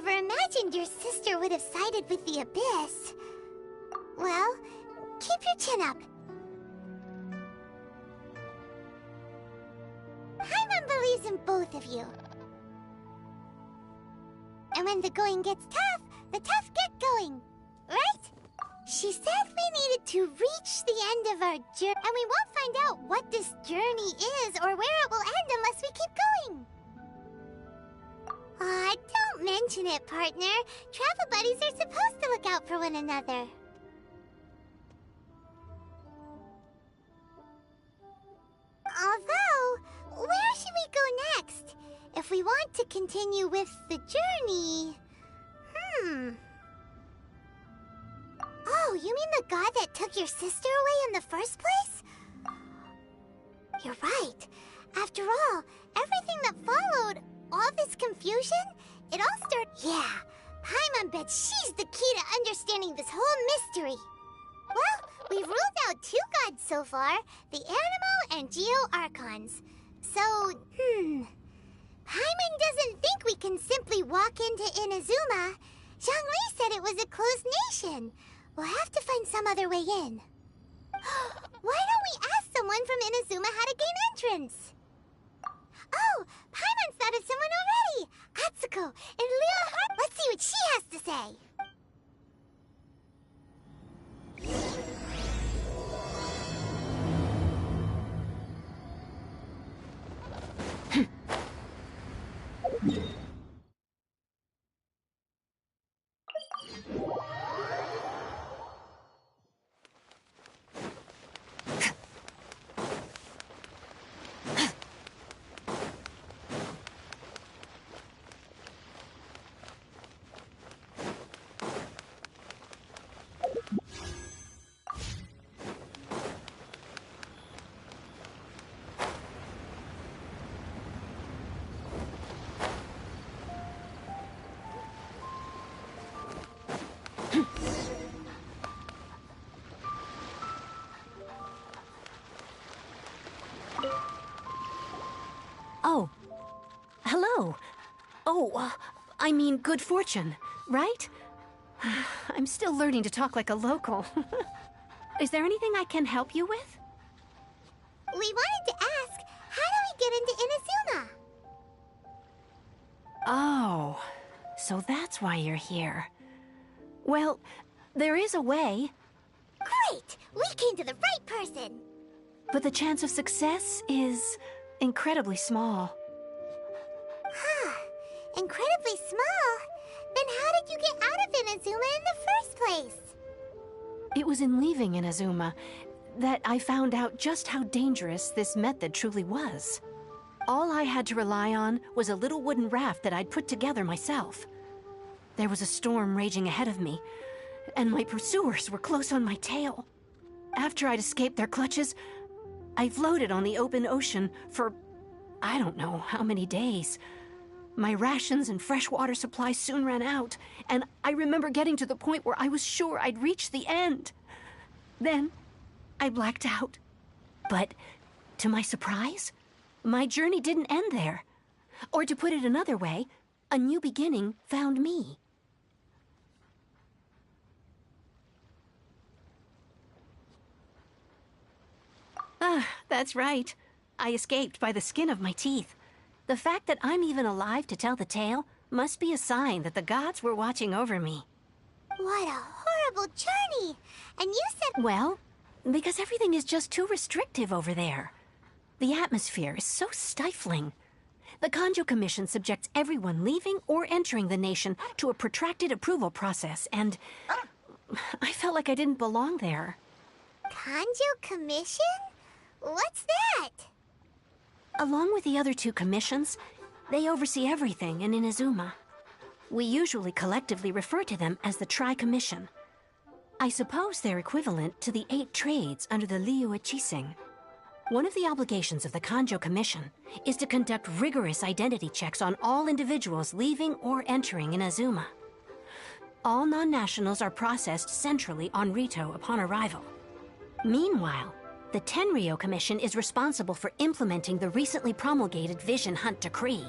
never imagined your sister would have sided with the Abyss. Well, keep your chin up. Paimon believes in both of you. And when the going gets tough, the tough get going. Right? She said we needed to reach the end of our journey, and we won't find out what this journey is or where it will end unless we keep going. Aw, don't mention it, partner. Travel buddies are supposed to look out for one another. Although, where should we go next? If we want to continue with the journey... Oh, you mean the god that took your sister away in the first place? You're right. After all, everything that followed, all this confusion, it all started... Yeah, Paimon bets she's the key to understanding this whole mystery. Well, we've ruled out 2 gods so far, the Animo and Geo Archons. So, Paimon doesn't think we can simply walk into Inazuma. Zhongli said it was a closed nation. We'll have to find some other way in. Why don't we ask someone from Inazuma how to gain entrance? Oh, Paimon's thought of someone already! Atsuko and Lila Hart. Let's see what she has to say. Oh. Hello. Oh, I mean good fortune, right? I'm still learning to talk like a local. Is there anything I can help you with? We wanted to ask, how do we get into Inazuma? Oh, so that's why you're here. Well, there is a way. Great! We came to the right person! But the chance of success is incredibly small. Huh. Incredibly small? Then how did you get out of Inazuma in the first place? It was in leaving Inazuma that I found out just how dangerous this method truly was. All I had to rely on was a little wooden raft that I'd put together myself. There was a storm raging ahead of me, and my pursuers were close on my tail. After I'd escaped their clutches, I floated on the open ocean for I don't know how many days. My rations and freshwater supplies soon ran out, and I remember getting to the point where I was sure I'd reached the end. Then, I blacked out. But, to my surprise, my journey didn't end there. Or to put it another way, a new beginning found me. Ah, that's right. I escaped by the skin of my teeth. The fact that I'm even alive to tell the tale must be a sign that the gods were watching over me. What a horrible journey! And you said... Well, because everything is just too restrictive over there. The atmosphere is so stifling. The Kanjo Commission subjects everyone leaving or entering the nation to a protracted approval process, and I felt like I didn't belong there. Kanjo Commission? What's that? Along with the other 2 commissions, they oversee everything in Inazuma. We usually collectively refer to them as the Tri-Commission. I suppose they're equivalent to the 8 trades under the Liu Chising. One of the obligations of the Kanjo Commission is to conduct rigorous identity checks on all individuals leaving or entering Inazuma. All non-nationals are processed centrally on Rito upon arrival. Meanwhile, the Tenryo Commission is responsible for implementing the recently promulgated Vision Hunt Decree.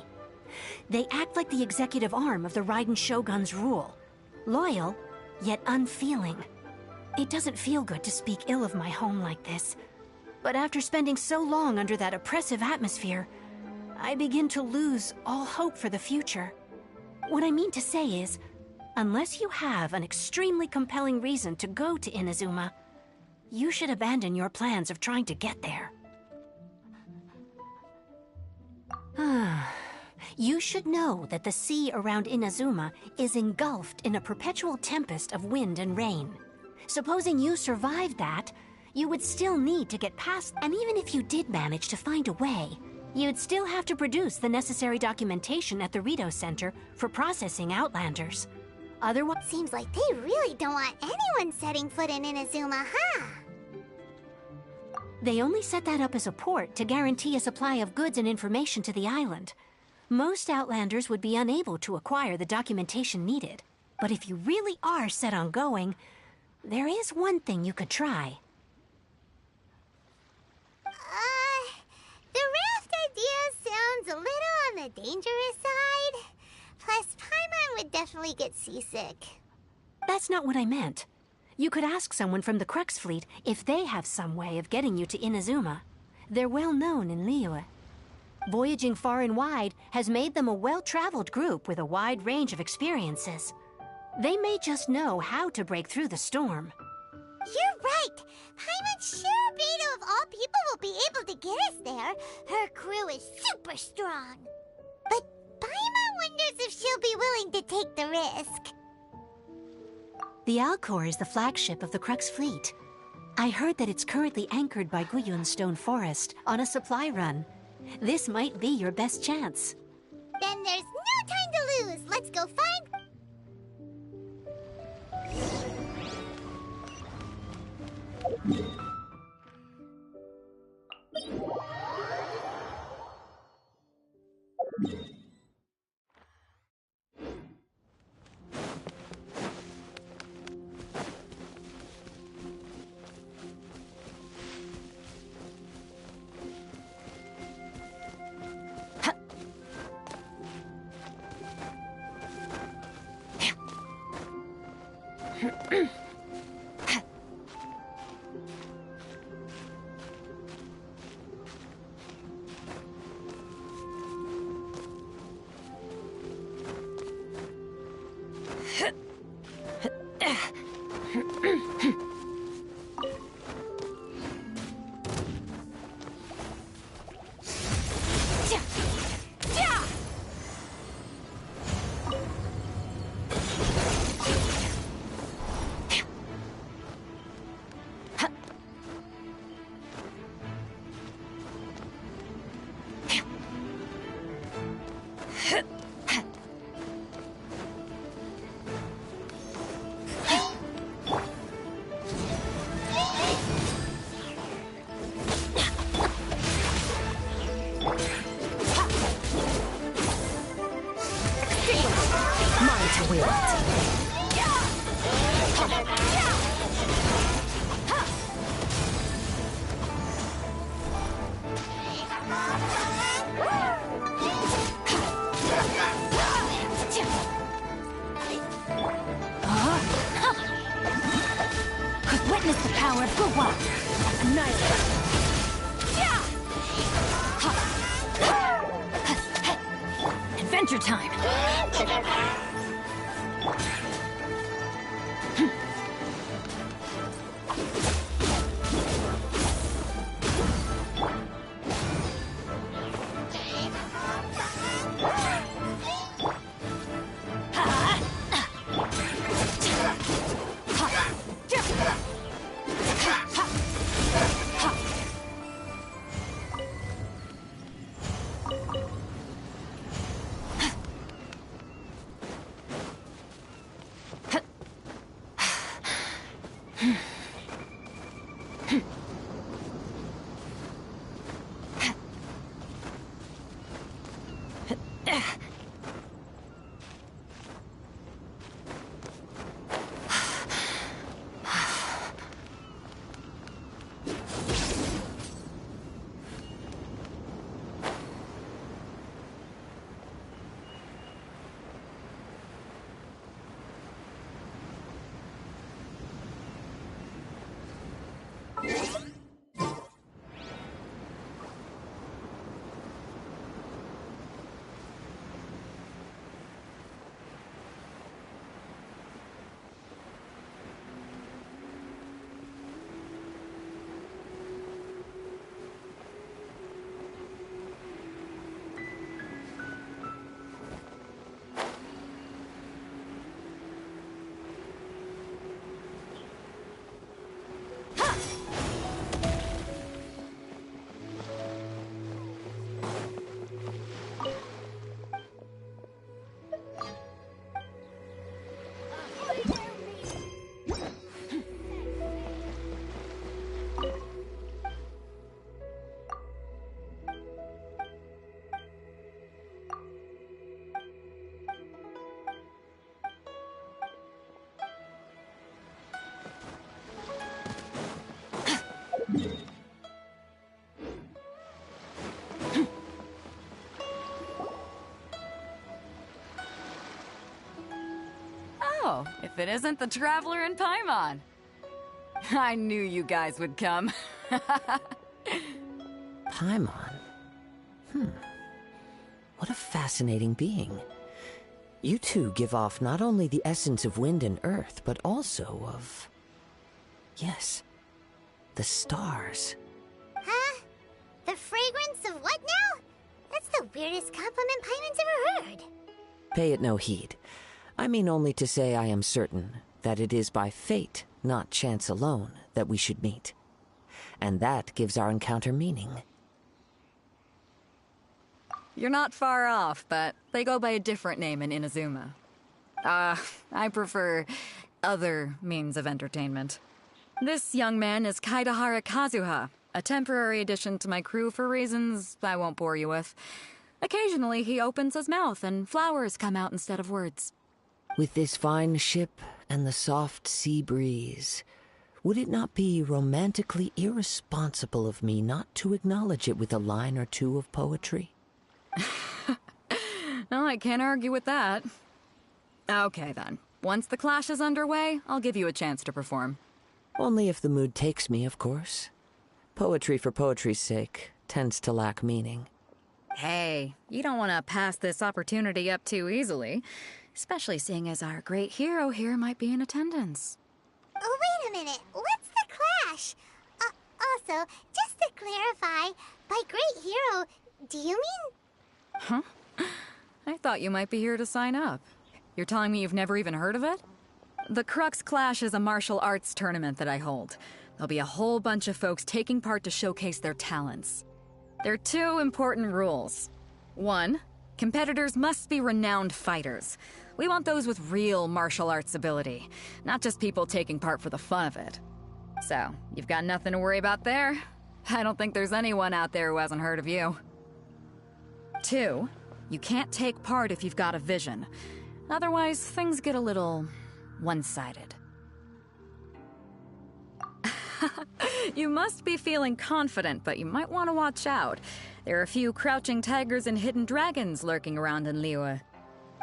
They act like the executive arm of the Raiden Shogun's rule. Loyal, yet unfeeling. It doesn't feel good to speak ill of my home like this. But after spending so long under that oppressive atmosphere, I begin to lose all hope for the future. What I mean to say is, unless you have an extremely compelling reason to go to Inazuma, you should abandon your plans of trying to get there. You should know that the sea around Inazuma is engulfed in a perpetual tempest of wind and rain. Supposing you survived that, you would still need to get past, and even if you did manage to find a way, you'd still have to produce the necessary documentation at the Rito Center for processing Outlanders. Otherwise, Seems like they really don't want anyone setting foot in Inazuma, huh? they only set that up as a port to guarantee a supply of goods and information to the island. Most Outlanders would be unable to acquire the documentation needed. But if you really are set on going, there is one thing you could try. The raft idea sounds a little on the dangerous side. Plus, Paimon would definitely get seasick. That's not what I meant. You could ask someone from the Crux Fleet if they have some way of getting you to Inazuma. They're well known in Liyue. Voyaging far and wide has made them a well-traveled group with a wide range of experiences. They may just know how to break through the storm. You're right! Paimon Shirobito of all people will be able to get us there. Her crew is super strong. But Paimon wonders if she'll be willing to take the risk. The Alcor is the flagship of the Crux Fleet. I heard that it's currently anchored by Guyun Stone Forest on a supply run. This might be your best chance. Then there's no time to lose. Let's go find... Witness the power of Guwa! Annihilate! Adventure time! if it isn't the Traveler and Paimon. I knew you guys would come. Paimon? What a fascinating being. You two give off not only the essence of wind and earth, but also of... yes, the stars. Huh? The fragrance of what now? That's the weirdest compliment Paimon's ever heard. Pay it no heed. I mean only to say I am certain that it is by fate, not chance alone, that we should meet. And that gives our encounter meaning. You're not far off, but they go by a different name in Inazuma. I prefer other means of entertainment. This young man is Kaidahara Kazuha, a temporary addition to my crew for reasons I won't bore you with. Occasionally he opens his mouth and flowers come out instead of words. With this fine ship and the soft sea breeze, would it not be romantically irresponsible of me not to acknowledge it with a line or two of poetry? No, I can't argue with that. Okay then. Once the clash is underway, I'll give you a chance to perform. Only if the mood takes me, of course. Poetry for poetry's sake tends to lack meaning. Hey, you don't want to pass this opportunity up too easily, especially seeing as our great hero here might be in attendance. Oh, wait a minute. What's the clash? Also, just to clarify, by great hero, do you mean... Huh? I thought you might be here to sign up. You're telling me you've never even heard of it? The Crux Clash is a martial arts tournament that I hold. There'll be a whole bunch of folks taking part to showcase their talents. There are two important rules. One, competitors must be renowned fighters. We want those with real martial arts ability, not just people taking part for the fun of it. So, you've got nothing to worry about there. I don't think there's anyone out there who hasn't heard of you. Two, you can't take part if you've got a vision. Otherwise, things get a little one-sided. You must be feeling confident, but you might want to watch out. There are a few crouching tigers and hidden dragons lurking around in Liyue.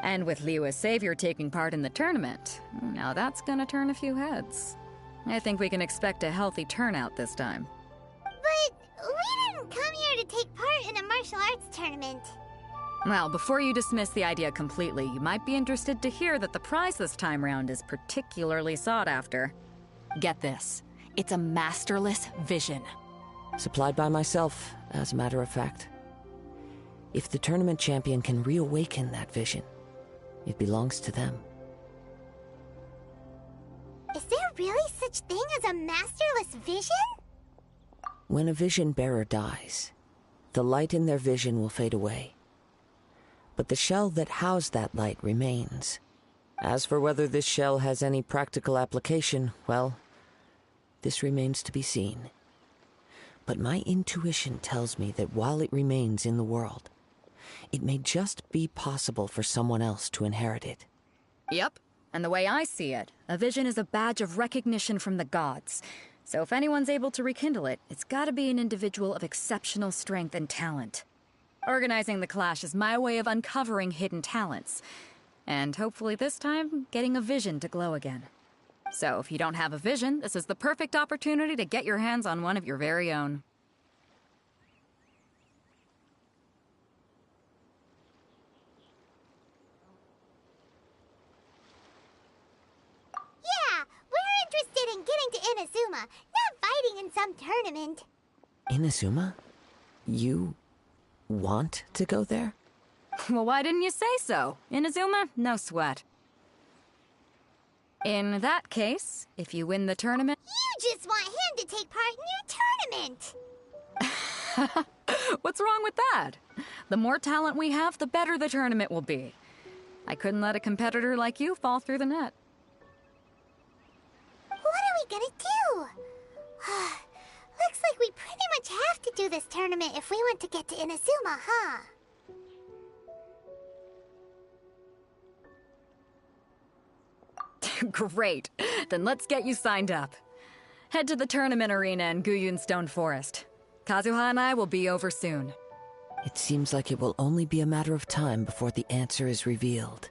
And with Liyue's savior taking part in the tournament, now that's gonna turn a few heads. I think we can expect a healthy turnout this time. But we didn't come here to take part in a martial arts tournament. Well, before you dismiss the idea completely, you might be interested to hear that the prize this time round is particularly sought after. Get this. It's a masterless vision. Supplied by myself, as a matter of fact. If the tournament champion can reawaken that vision, it belongs to them. Is there really such thing as a masterless vision? When a vision bearer dies, the light in their vision will fade away. But the shell that housed that light remains. As for whether this shell has any practical application, well, this remains to be seen. But my intuition tells me that while it remains in the world, it may just be possible for someone else to inherit it. Yep, and the way I see it, a vision is a badge of recognition from the gods. So if anyone's able to rekindle it, it's gotta be an individual of exceptional strength and talent. Organizing the clash is my way of uncovering hidden talents. And hopefully this time, getting a vision to glow again. So if you don't have a vision, this is the perfect opportunity to get your hands on one of your very own. Yeah, we're interested in getting to Inazuma, not fighting in some tournament. Inazuma? You want to go there? Well, why didn't you say so? Inazuma? No sweat. In that case, if you win the tournament... You just want him to take part in your tournament! What's wrong with that? The more talent we have, the better the tournament will be. I couldn't let a competitor like you fall through the net. What are we gonna do? Looks like we pretty much have to do this tournament if we want to get to Inazuma, huh? Great. Then let's get you signed up. Head to the tournament arena in Guyun Stone Forest. Kazuha and I will be over soon. It seems like it will only be a matter of time before the answer is revealed.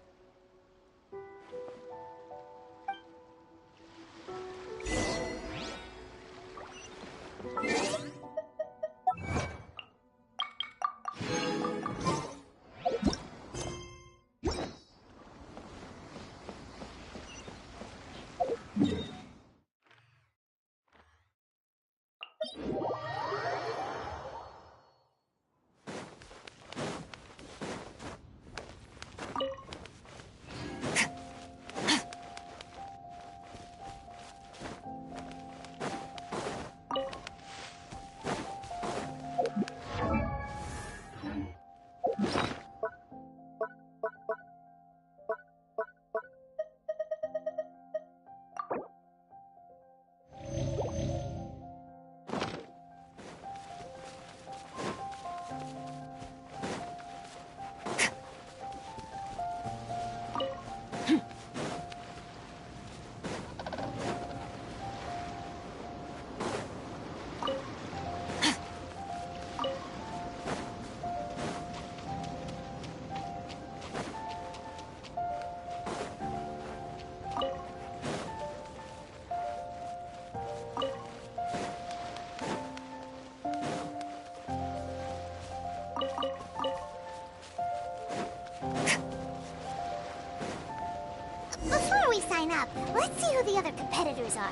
Let's see who the other competitors are.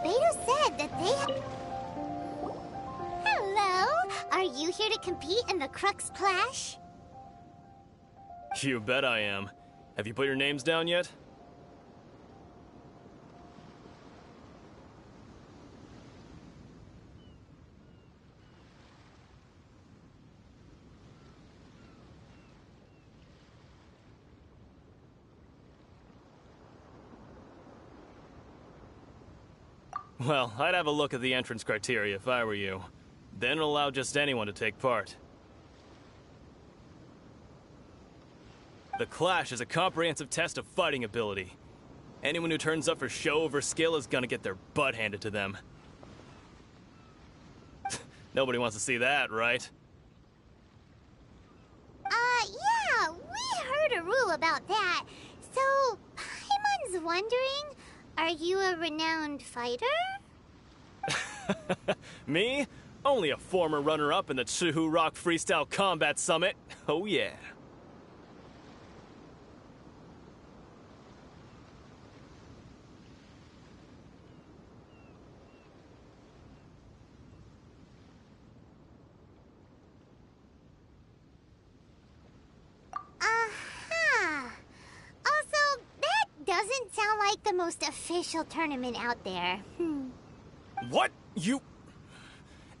Beto said that they have... Hello? Are you here to compete in the Crux Clash? You bet I am. Have you put your names down yet? Well, I'd have a look at the entrance criteria if I were you. Then allow just anyone to take part. The Clash is a comprehensive test of fighting ability. Anyone who turns up for show over skill is gonna get their butt handed to them. Nobody wants to see that, right? Yeah, we heard a rule about that. So, Paimon's wondering, are you a renowned fighter? Me? Only a former runner-up in the Chihu Rock Freestyle Combat Summit. Oh yeah. Also, that doesn't sound like the most official tournament out there. What? You...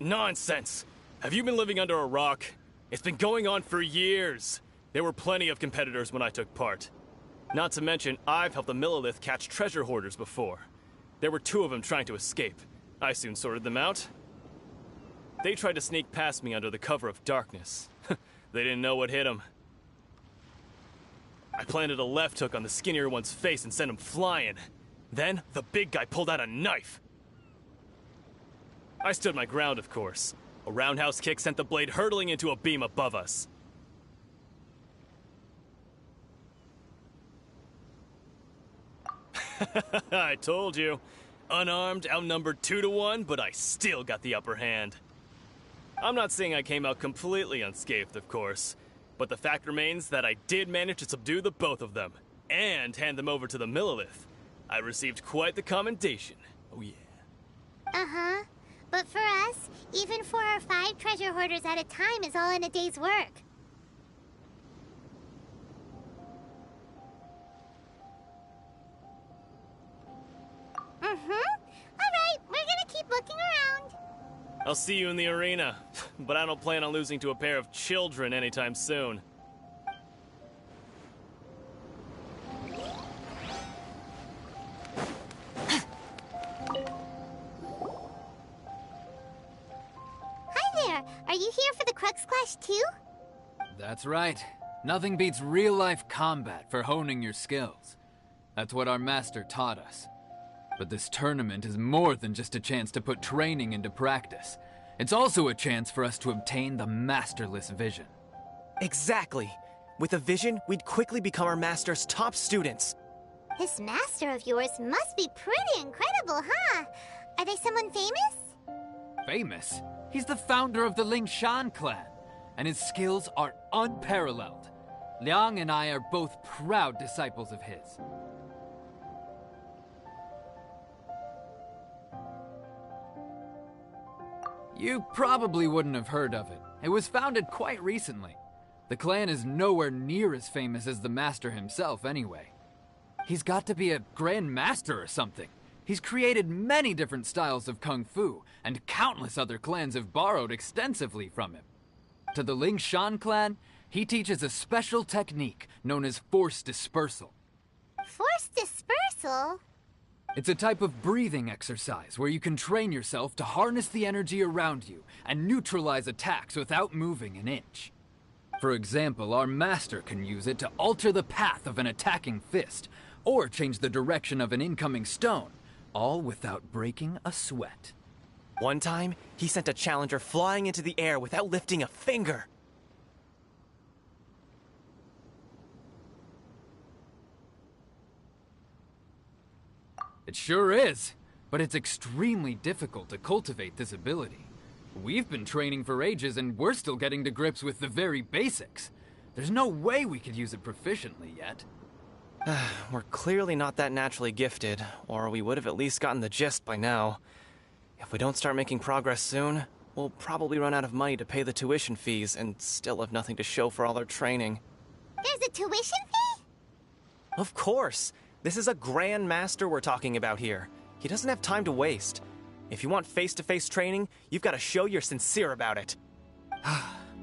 Nonsense. Have you been living under a rock? It's been going on for years. There were plenty of competitors when I took part. Not to mention, I've helped the Millilith catch treasure hoarders before. There were 2 of them trying to escape. I soon sorted them out. They tried to sneak past me under the cover of darkness. They didn't know what hit them. I planted a left hook on the skinnier one's face and sent him flying. Then, the big guy pulled out a knife. I stood my ground, of course. A roundhouse kick sent the blade hurtling into a beam above us. I told you. Unarmed, outnumbered 2 to 1, but I still got the upper hand. I'm not saying I came out completely unscathed, of course, but the fact remains that I did manage to subdue the both of them, and hand them over to the Millilith. I received quite the commendation. Oh yeah. Uh-huh. But for us, even 4 or 5 treasure hoarders at a time is all in a day's work. Alright, we're gonna keep looking around. I'll see you in the arena, but I don't plan on losing to a pair of children anytime soon. Hi there, are you here for the Crux Clash too? That's right. Nothing beats real-life combat for honing your skills. That's what our master taught us. But this tournament is more than just a chance to put training into practice. It's also a chance for us to obtain the masterless vision. Exactly. With a vision, we'd quickly become our master's top students. This master of yours must be pretty incredible, huh? Are they someone famous? Famous? He's the founder of the Lingshan clan, and his skills are unparalleled. Liang and I are both proud disciples of his. You probably wouldn't have heard of it. It was founded quite recently. The clan is nowhere near as famous as the master himself, anyway. He's got to be a grand master or something. He's created many different styles of kung fu, and countless other clans have borrowed extensively from him. To the Lingshan clan, he teaches a special technique known as force dispersal. Force dispersal? It's a type of breathing exercise where you can train yourself to harness the energy around you and neutralize attacks without moving an inch. For example, our master can use it to alter the path of an attacking fist, or change the direction of an incoming stone, all without breaking a sweat. One time, he sent a challenger flying into the air without lifting a finger. It sure is, but it's extremely difficult to cultivate this ability. We've been training for ages and we're still getting to grips with the very basics. There's no way we could use it proficiently yet. We're clearly not that naturally gifted, or we would have at least gotten the gist by now. If we don't start making progress soon, we'll probably run out of money to pay the tuition fees and still have nothing to show for all our training. There's a tuition fee? Of course! This is a Grand Master we're talking about here. He doesn't have time to waste. If you want face-to-face training, you've got to show you're sincere about it.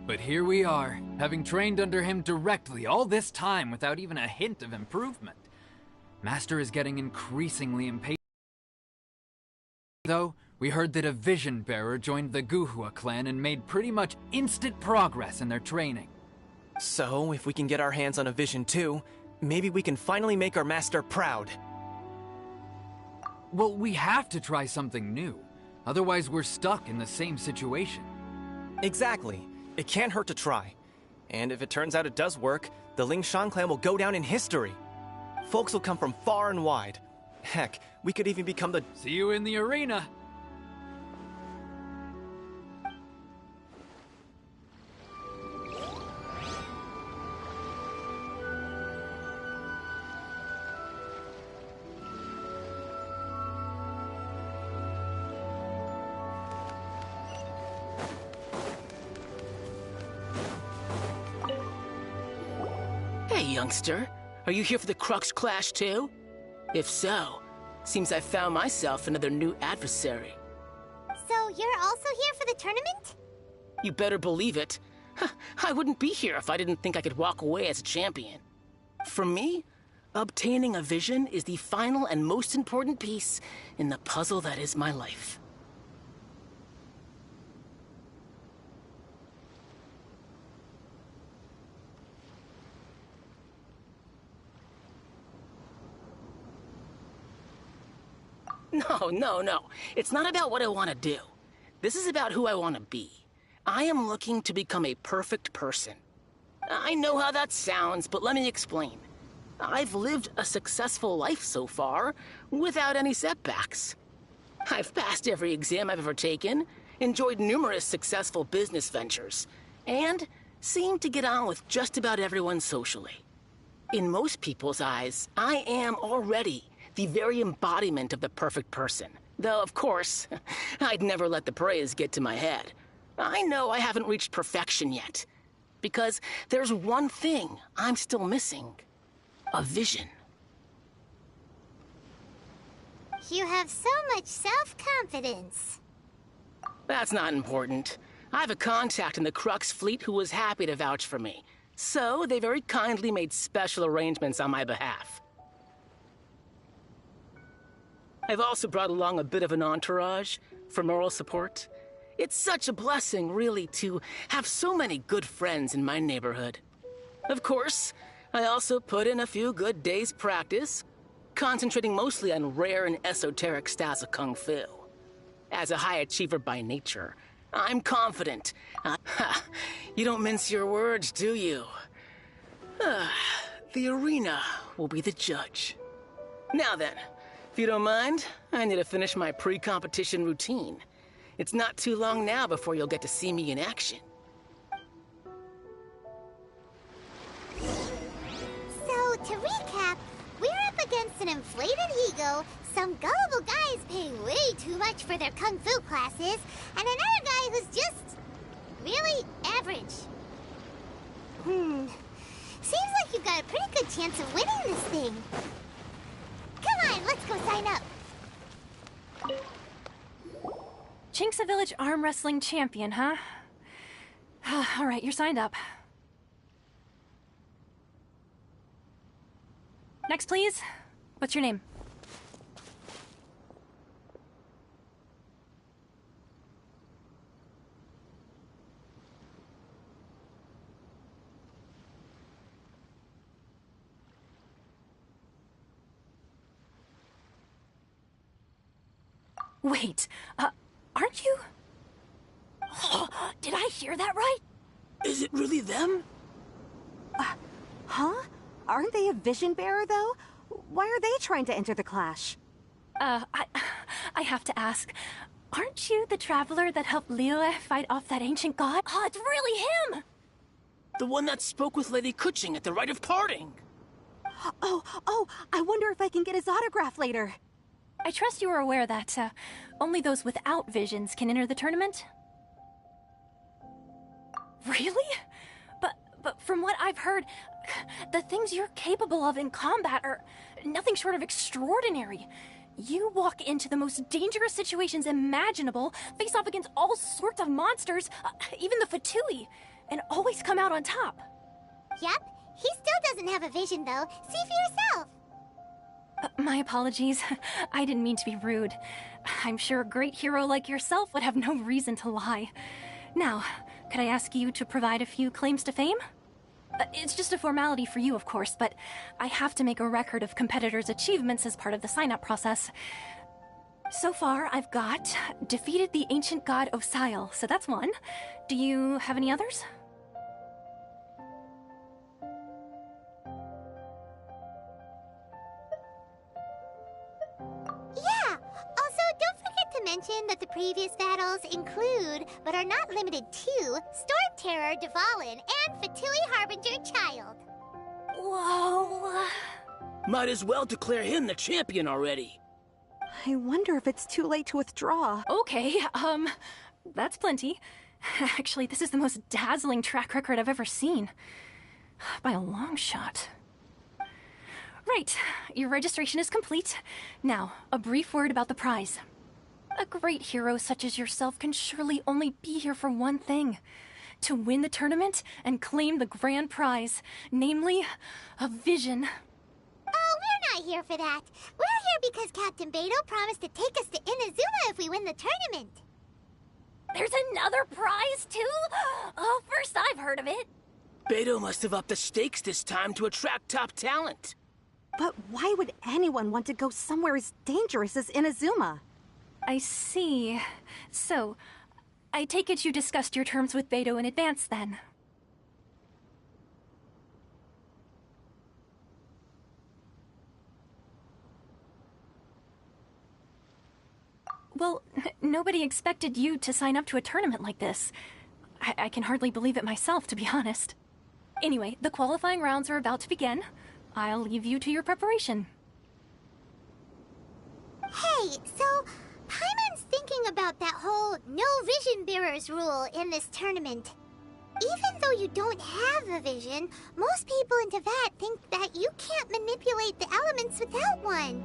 But here we are, having trained under him directly all this time without even a hint of improvement. Master is getting increasingly impatient. Though, we heard that a Vision Bearer joined the Guhua clan and made pretty much instant progress in their training. So, if we can get our hands on a Vision too, maybe we can finally make our master proud. Well, we have to try something new. Otherwise, we're stuck in the same situation. Exactly. It can't hurt to try. And if it turns out it does work, the Lingshan clan will go down in history. Folks will come from far and wide. Heck, we could even become the— See you in the arena! Hey, youngster. Are you here for the Crux Clash, too? If so, seems I found myself another new adversary. So you're also here for the tournament? You better believe it. I wouldn't be here if I didn't think I could walk away as a champion. For me, obtaining a vision is the final and most important piece in the puzzle that is my life. No. It's not about what I want to do. This is about who I want to be. I am looking to become a perfect person. I know how that sounds, but let me explain. I've lived a successful life so far, without any setbacks. I've passed every exam I've ever taken, enjoyed numerous successful business ventures, and seemed to get on with just about everyone socially. In most people's eyes, I am already the very embodiment of the perfect person. Though, of course, I'd never let the praise get to my head. I know I haven't reached perfection yet, because there's one thing I'm still missing. A vision. You have so much self-confidence. That's not important. I have a contact in the Crux fleet who was happy to vouch for me, so they very kindly made special arrangements on my behalf. I've also brought along a bit of an entourage for moral support. It's such a blessing, really, to have so many good friends in my neighborhood. Of course, I also put in a few good days' practice, concentrating mostly on rare and esoteric styles of Kung Fu. As a high achiever by nature, I'm confident. You don't mince your words, do you? The arena will be the judge. Now then, if you don't mind, I need to finish my pre-competition routine. It's not too long now before you'll get to see me in action. So, to recap, we're up against an inflated ego, some gullible guys paying way too much for their kung fu classes, and another guy who's just really average. Seems like you've got a pretty good chance of winning this thing. Come on, let's go sign up. Chinksa Village Arm Wrestling Champion, huh? All right, you're signed up. Next, please. What's your name? Wait, aren't you? Did I hear that right? Is it really them? Huh? Aren't they a vision bearer, though? Why are they trying to enter the clash? I have to ask, aren't you the traveler that helped Liyue fight off that ancient god? Oh, it's really him! The one that spoke with Lady Kuching at the rite of parting. Oh, I wonder if I can get his autograph later. I trust you are aware that only those without visions can enter the tournament? Really? But from what I've heard, the things you're capable of in combat are nothing short of extraordinary. You walk into the most dangerous situations imaginable, face off against all sorts of monsters, even the Fatui, and always come out on top. Yep, he still doesn't have a vision though. See for yourself. My apologies. I didn't mean to be rude. I'm sure a great hero like yourself would have no reason to lie. Now, could I ask you to provide a few claims to fame? It's just a formality for you, of course, but I have to make a record of competitors' achievements as part of the sign-up process. So far, I've got defeated the ancient god Osial, so that's one. Do you have any others? Yeah! Also, don't forget to mention that the previous battles include, but are not limited to, Storm Terror Dvalin and Fatui Harbinger Child. Whoa. Might as well declare him the champion already. I wonder if it's too late to withdraw. Okay, that's plenty. Actually, this is the most dazzling track record I've ever seen. By a long shot. Right, your registration is complete. Now, a brief word about the prize. A great hero such as yourself can surely only be here for one thing. To win the tournament and claim the grand prize, namely, a vision. Oh, we're not here for that. We're here because Captain Beto promised to take us to Inazuma if we win the tournament. There's another prize, too? Oh, first I've heard of it. Beto must have upped the stakes this time to attract top talent. But why would anyone want to go somewhere as dangerous as Inazuma? I see. So, I take it you discussed your terms with Beto in advance, then? Well, nobody expected you to sign up to a tournament like this. I can hardly believe it myself, to be honest. Anyway, the qualifying rounds are about to begin. I'll leave you to your preparation. Hey, so Paimon's thinking about that whole no vision bearers rule in this tournament. Even though you don't have a vision, most people in Teyvat think that you can't manipulate the elements without one.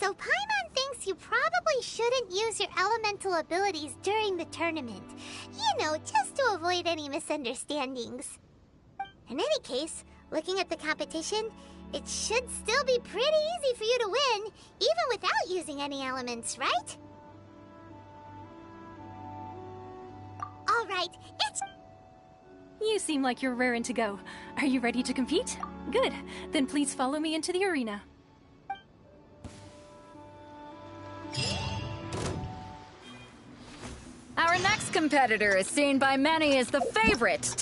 So Paimon thinks you probably shouldn't use your elemental abilities during the tournament. You know, just to avoid any misunderstandings. In any case, looking at the competition, it should still be pretty easy for you to win, even without using any elements, right? Alright, it's... You seem like you're raring to go. Are you ready to compete? Good. Then please follow me into the arena. Our next competitor is seen by many as the favorite.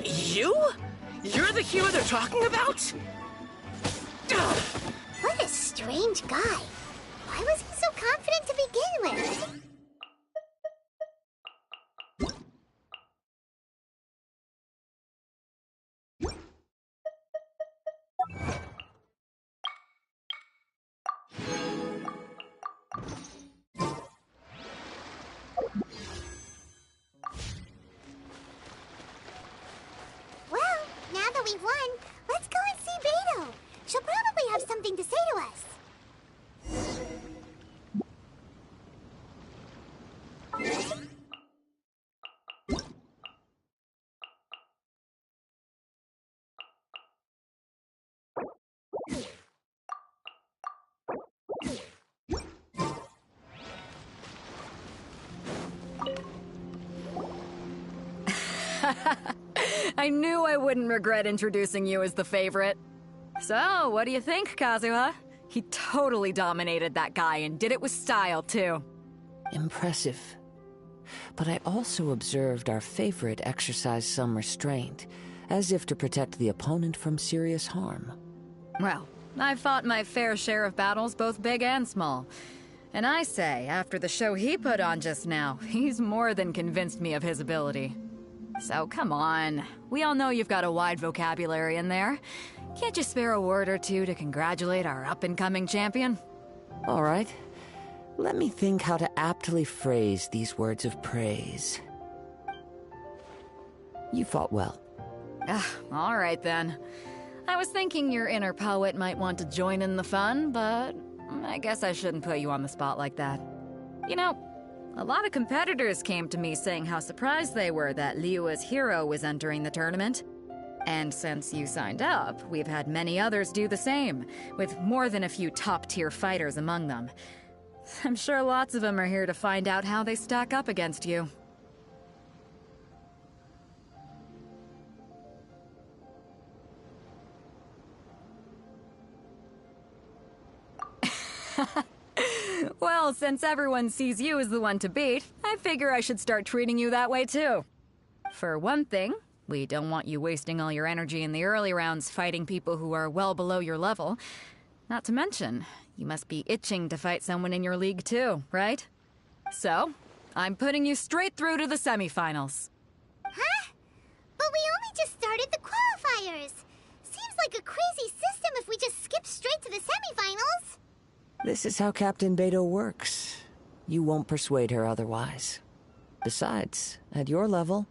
You? You're the hero they're talking about? What a strange guy. Why was he so confident to begin with? Well, now that we've won, let's go and see Beto. She'll probably have something to say to us. I knew I wouldn't regret introducing you as the favorite. So, what do you think, Kazuha? He totally dominated that guy and did it with style, too. Impressive. But I also observed our favorite exercise some restraint, as if to protect the opponent from serious harm. Well, I've fought my fair share of battles, both big and small. And I say, after the show he put on just now, he's more than convinced me of his ability. So come on, we all know you've got a wide vocabulary in there. Can't you spare a word or two to congratulate our up-and-coming champion? All right. Let me think how to aptly phrase these words of praise. You fought well. All right then. I was thinking your inner poet might want to join in the fun, but I guess I shouldn't put you on the spot like that. You know, a lot of competitors came to me saying how surprised they were that Liyue's hero was entering the tournament. And since you signed up, we've had many others do the same, with more than a few top-tier fighters among them. I'm sure lots of them are here to find out how they stack up against you. Well, since everyone sees you as the one to beat, I figure I should start treating you that way too. For one thing, we don't want you wasting all your energy in the early rounds fighting people who are well below your level. Not to mention, you must be itching to fight someone in your league too, right? So, I'm putting you straight through to the semifinals. Huh? But we only just started the qualifiers. Seems like a crazy system if we just skip straight to the semifinals. This is how Captain Beto works. You won't persuade her otherwise. Besides, at your level,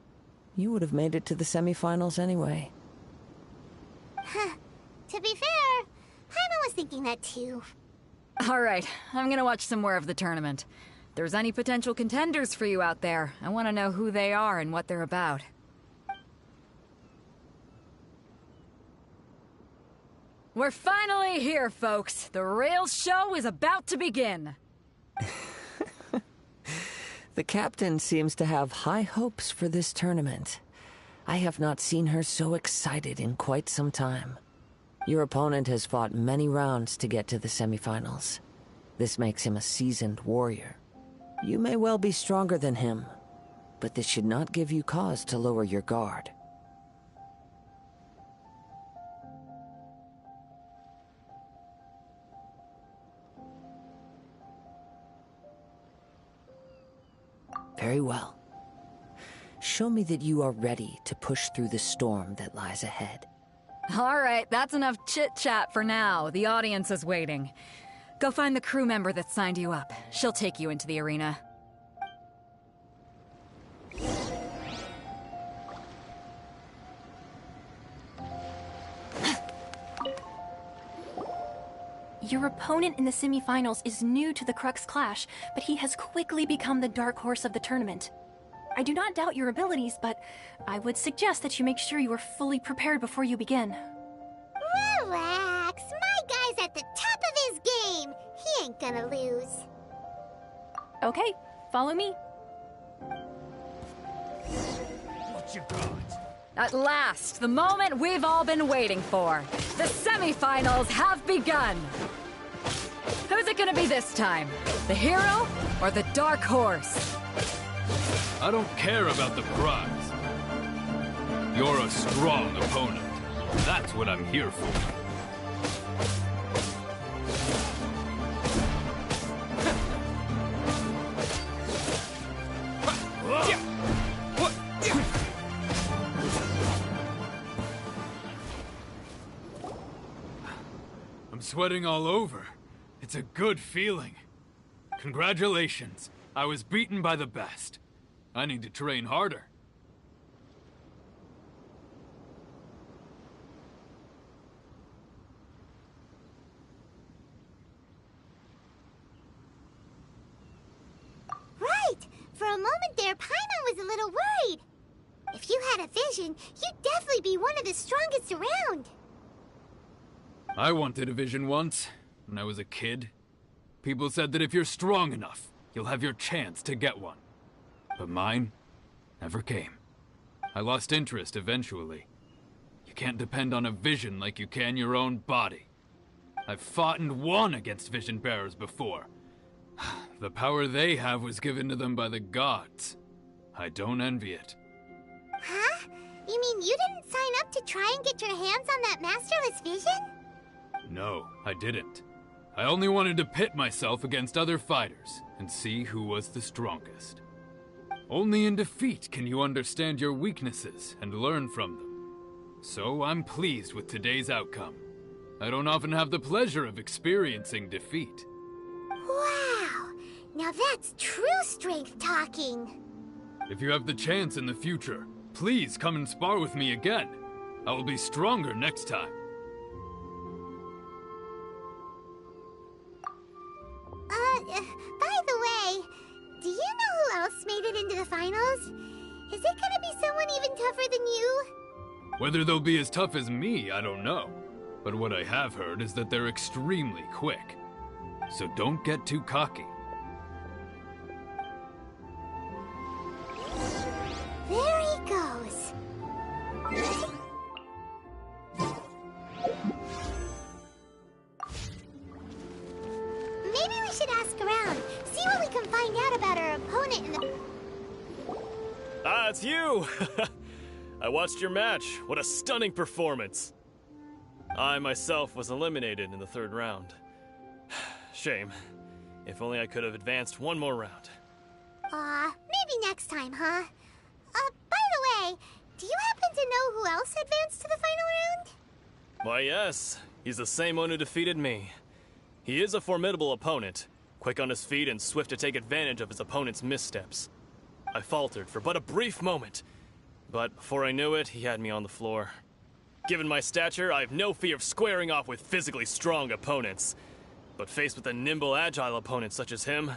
you would have made it to the semifinals anyway. To be fair, Paimon was thinking that too. Alright, I'm gonna watch some more of the tournament. If there's any potential contenders for you out there, I want to know who they are and what they're about. We're finally here, folks. The real show is about to begin. The captain seems to have high hopes for this tournament. I have not seen her so excited in quite some time. Your opponent has fought many rounds to get to the semifinals. This makes him a seasoned warrior. You may well be stronger than him, but this should not give you cause to lower your guard. Very well. Show me that you are ready to push through the storm that lies ahead. Alright, that's enough chit-chat for now. The audience is waiting. Go find the crew member that signed you up. She'll take you into the arena. Your opponent in the semifinals is new to the Crux Clash, but he has quickly become the dark horse of the tournament. I do not doubt your abilities, but I would suggest that you make sure you are fully prepared before you begin. Relax. My guy's at the top of his game. He ain't gonna lose. Okay, follow me. What you got? At last, the moment we've all been waiting for. The semifinals have begun. Who's it gonna be this time? The hero or the dark horse? I don't care about the prize. You're a strong opponent. That's what I'm here for. I'm sweating all over. It's a good feeling. Congratulations. I was beaten by the best. I need to train harder. Right! For a moment there, Paimon was a little worried. If you had a vision, you'd definitely be one of the strongest around. I wanted a vision once, when I was a kid. People said that if you're strong enough, you'll have your chance to get one. But mine never came. I lost interest eventually. You can't depend on a vision like you can your own body. I've fought and won against vision bearers before. The power they have was given to them by the gods. I don't envy it. Huh? You mean you didn't sign up to try and get your hands on that masterless vision? No, I didn't. I only wanted to pit myself against other fighters and see who was the strongest. Only in defeat can you understand your weaknesses and learn from them. So I'm pleased with today's outcome. I don't often have the pleasure of experiencing defeat. Wow! Now that's true strength talking. If you have the chance in the future, please come and spar with me again. I will be stronger next time. By the way, do you know who else made it into the finals? Is it gonna be someone even tougher than you? Whether they'll be as tough as me, I don't know. But what I have heard is that they're extremely quick. So don't get too cocky. There he goes. Maybe we should ask around, see what we can find out about our opponent in the... Ah, it's you! I watched your match. What a stunning performance. I myself was eliminated in the third round. Shame. If only I could have advanced one more round. Maybe next time, huh? By the way, do you happen to know who else advanced to the final round? Why, yes. He's the same one who defeated me. He is a formidable opponent, quick on his feet and swift to take advantage of his opponent's missteps. I faltered for but a brief moment, but before I knew it, he had me on the floor. Given my stature, I have no fear of squaring off with physically strong opponents. But faced with a nimble, agile opponent such as him,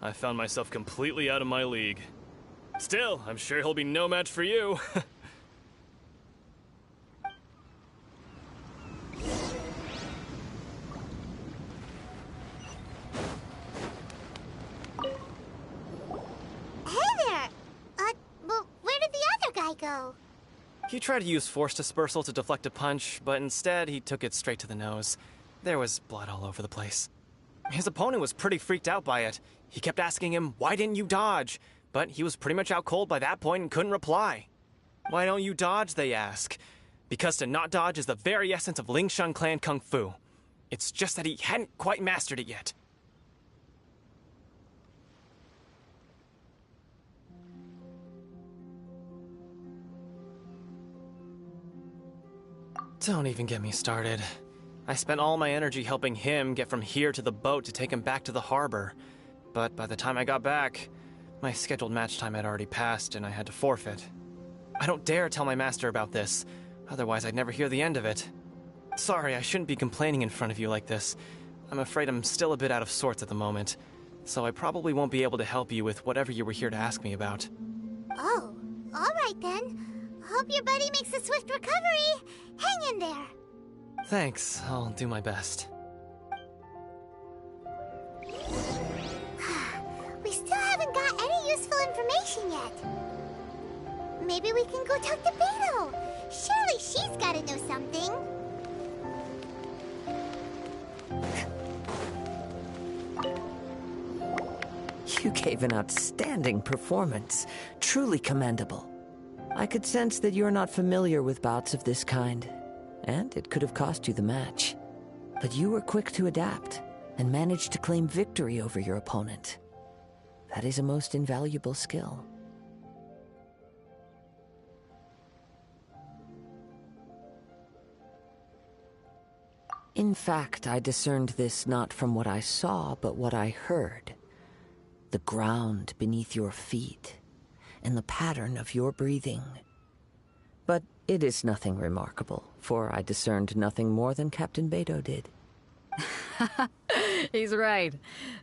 I found myself completely out of my league. Still, I'm sure he'll be no match for you. Well, where did the other guy go? He tried to use force dispersal to deflect a punch, but instead he took it straight to the nose. There was blood all over the place. His opponent was pretty freaked out by it. He kept asking him, "Why didn't you dodge?" But he was pretty much out cold by that point and couldn't reply. "Why don't you dodge?" they ask. Because to not dodge is the very essence of Lingshan clan kung fu. It's just that he hadn't quite mastered it yet. Don't even get me started. I spent all my energy helping him get from here to the boat to take him back to the harbor. But by the time I got back, my scheduled match time had already passed and I had to forfeit. I don't dare tell my master about this, otherwise I'd never hear the end of it. Sorry, I shouldn't be complaining in front of you like this. I'm afraid I'm still a bit out of sorts at the moment, so I probably won't be able to help you with whatever you were here to ask me about. Oh, alright then. Hope your buddy makes a swift recovery. Hang in there. Thanks, I'll do my best. We still haven't got any useful information yet. Maybe we can go talk to Beto. Surely she's gotta know something. You gave an outstanding performance. Truly commendable. I could sense that you're not familiar with bouts of this kind, and it could have cost you the match. But you were quick to adapt, and managed to claim victory over your opponent. That is a most invaluable skill. In fact, I discerned this not from what I saw, but what I heard. The ground beneath your feet, and the pattern of your breathing. But it is nothing remarkable, for I discerned nothing more than Captain Beto did. He's right.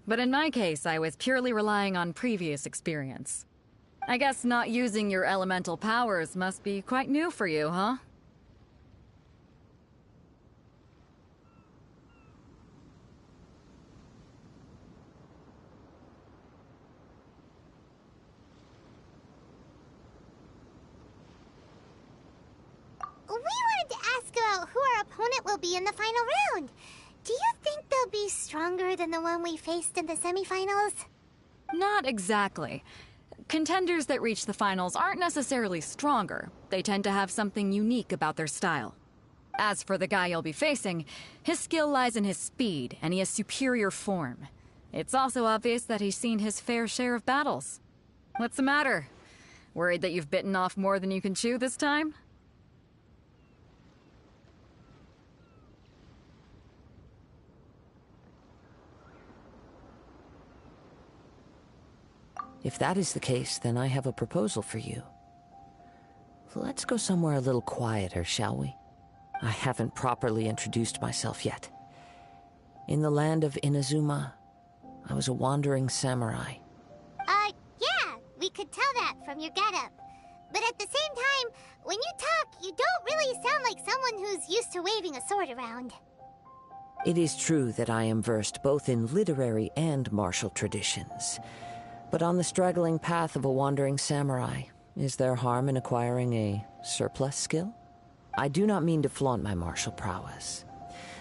But in my case, I was purely relying on previous experience. I guess not using your elemental powers must be quite new for you, huh? We wanted to ask about who our opponent will be in the final round. Do you think they'll be stronger than the one we faced in the semifinals? Not exactly. Contenders that reach the finals aren't necessarily stronger. They tend to have something unique about their style. As for the guy you'll be facing, his skill lies in his speed, and he has superior form. It's also obvious that he's seen his fair share of battles. What's the matter? Worried that you've bitten off more than you can chew this time? If that is the case, then I have a proposal for you. Let's go somewhere a little quieter, shall we? I haven't properly introduced myself yet. In the land of Inazuma, I was a wandering samurai. Yeah, we could tell that from your getup. But at the same time, when you talk, you don't really sound like someone who's used to waving a sword around. It is true that I am versed both in literary and martial traditions. But on the straggling path of a wandering samurai, is there harm in acquiring a surplus skill? I do not mean to flaunt my martial prowess,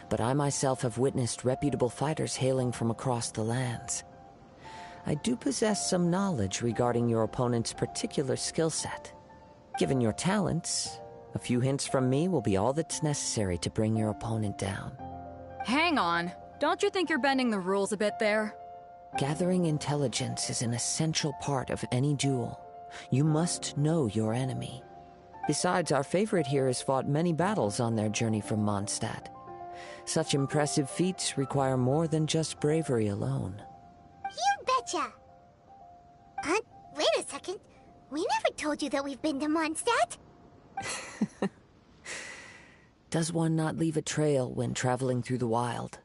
but I myself have witnessed reputable fighters hailing from across the lands. I do possess some knowledge regarding your opponent's particular skill set. Given your talents, a few hints from me will be all that's necessary to bring your opponent down. Hang on. Don't you think you're bending the rules a bit there? Gathering intelligence is an essential part of any duel. You must know your enemy. Besides, our favorite here has fought many battles on their journey from Mondstadt. Such impressive feats require more than just bravery alone. You betcha! Wait a second. We never told you that we've been to Mondstadt. Does one not leave a trail when traveling through the wild?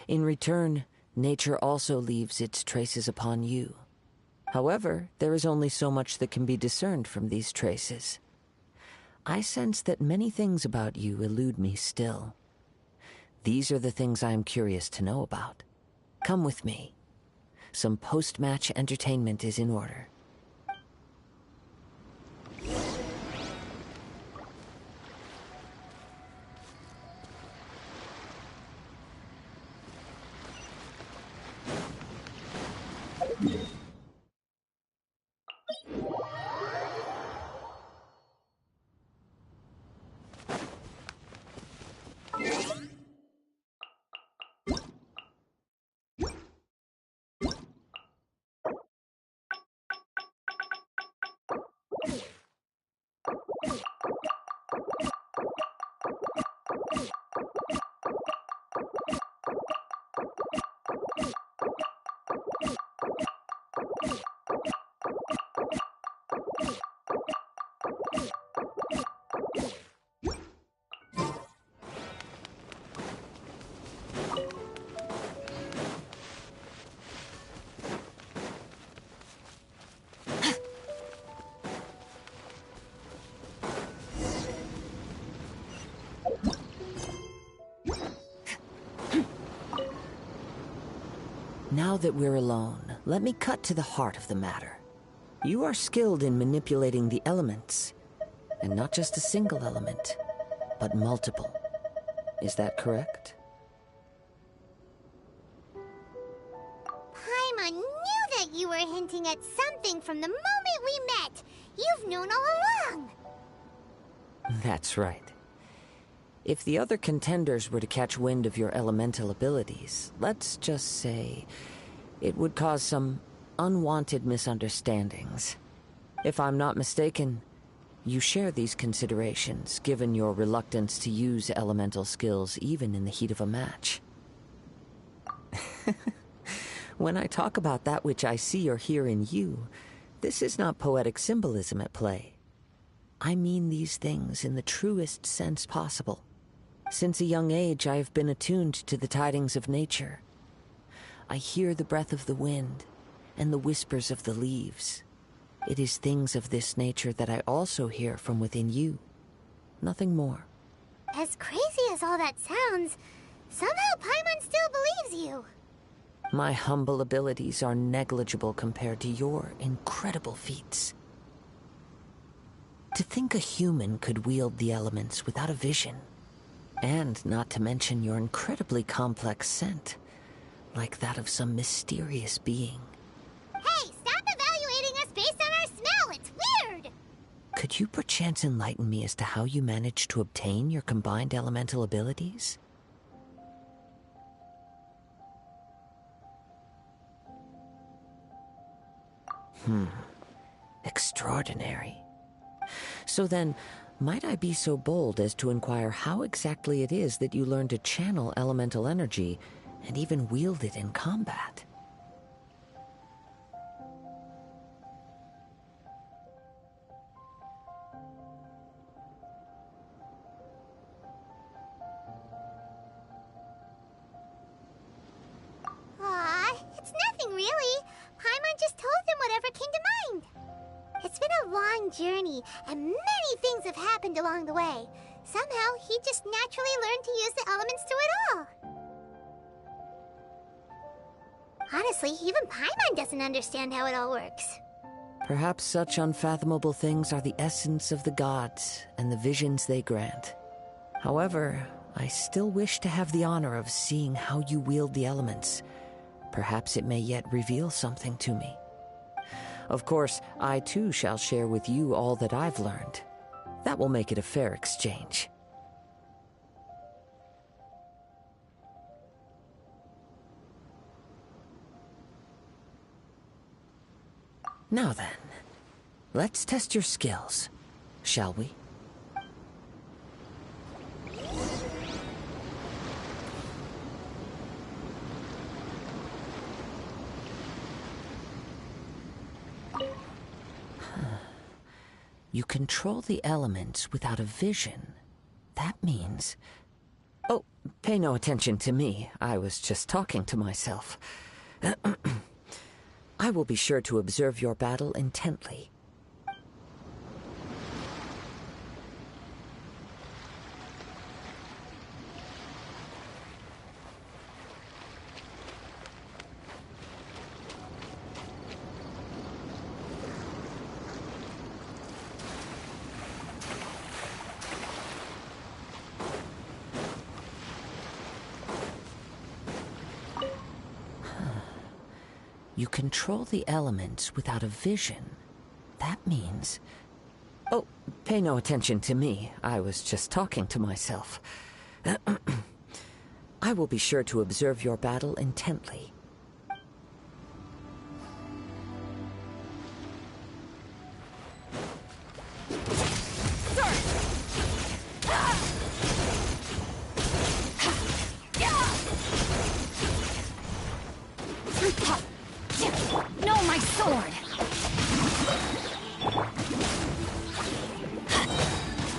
In return, nature also leaves its traces upon you. However, there is only so much that can be discerned from these traces. I sense that many things about you elude me still. These are the things I am curious to know about. Come with me. Some post-match entertainment is in order. Now that we're alone, let me cut to the heart of the matter. You are skilled in manipulating the elements, and not just a single element, but multiple. Is that correct? Paimon knew that you were hinting at something from the moment we met. You've known all along. That's right. If the other contenders were to catch wind of your elemental abilities, let's just say, it would cause some unwanted misunderstandings. If I'm not mistaken, you share these considerations, given your reluctance to use elemental skills even in the heat of a match. When I talk about that which I see or hear in you, this is not poetic symbolism at play. I mean these things in the truest sense possible. Since a young age, I have been attuned to the tidings of nature. I hear the breath of the wind and the whispers of the leaves. It is things of this nature that I also hear from within you. Nothing more. As crazy as all that sounds, somehow Paimon still believes you. My humble abilities are negligible compared to your incredible feats. To think a human could wield the elements without a vision. And not to mention your incredibly complex scent, like that of some mysterious being. Hey, stop evaluating us based on our smell! It's weird! Could you perchance enlighten me as to how you managed to obtain your combined elemental abilities? Extraordinary. So then, might I be so bold as to inquire how exactly it is that you learned to channel elemental energy and even wield it in combat? Aw, it's nothing really. Paimon just told him whatever came to mind. It's been a long journey, and many things have happened along the way. Somehow, he just naturally learned to use the elements through it all. Honestly, even Paimon doesn't understand how it all works. Perhaps such unfathomable things are the essence of the gods and the visions they grant. However, I still wish to have the honor of seeing how you wield the elements. Perhaps it may yet reveal something to me. Of course, I too shall share with you all that I've learned. That will make it a fair exchange. Now then, let's test your skills, shall we? You control the elements without a vision. That means... Oh, pay no attention to me. I was just talking to myself. I will be sure to observe your battle intently. You control the elements without a vision. That means... Oh, pay no attention to me. I was just talking to myself. I will be sure to observe your battle intently. No, my sword!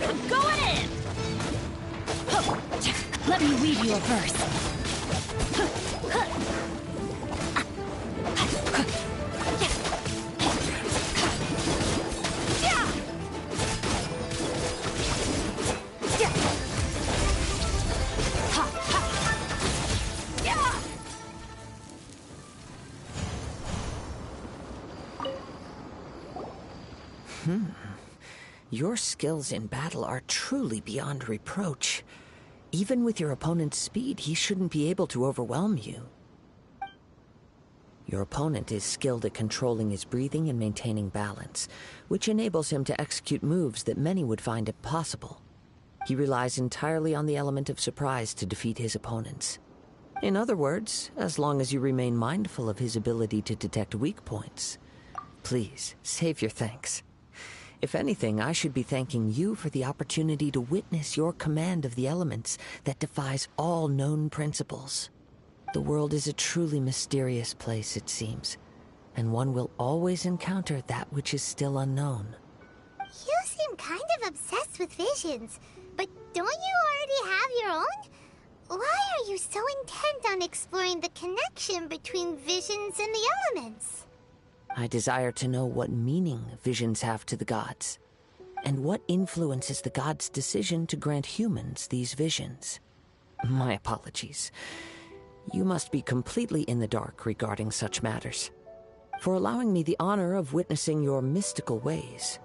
I'm going in! Let me weave you a verse. Your skills in battle are truly beyond reproach. Even with your opponent's speed, he shouldn't be able to overwhelm you. Your opponent is skilled at controlling his breathing and maintaining balance, which enables him to execute moves that many would find impossible. He relies entirely on the element of surprise to defeat his opponents. In other words, as long as you remain mindful of his ability to detect weak points, please save your thanks. If anything, I should be thanking you for the opportunity to witness your command of the elements that defies all known principles. The world is a truly mysterious place, it seems, and one will always encounter that which is still unknown. You seem kind of obsessed with visions, but don't you already have your own? Why are you so intent on exploring the connection between visions and the elements? I desire to know what meaning visions have to the gods, and what influences the gods' decision to grant humans these visions. My apologies. You must be completely in the dark regarding such matters. For allowing me the honor of witnessing your mystical ways,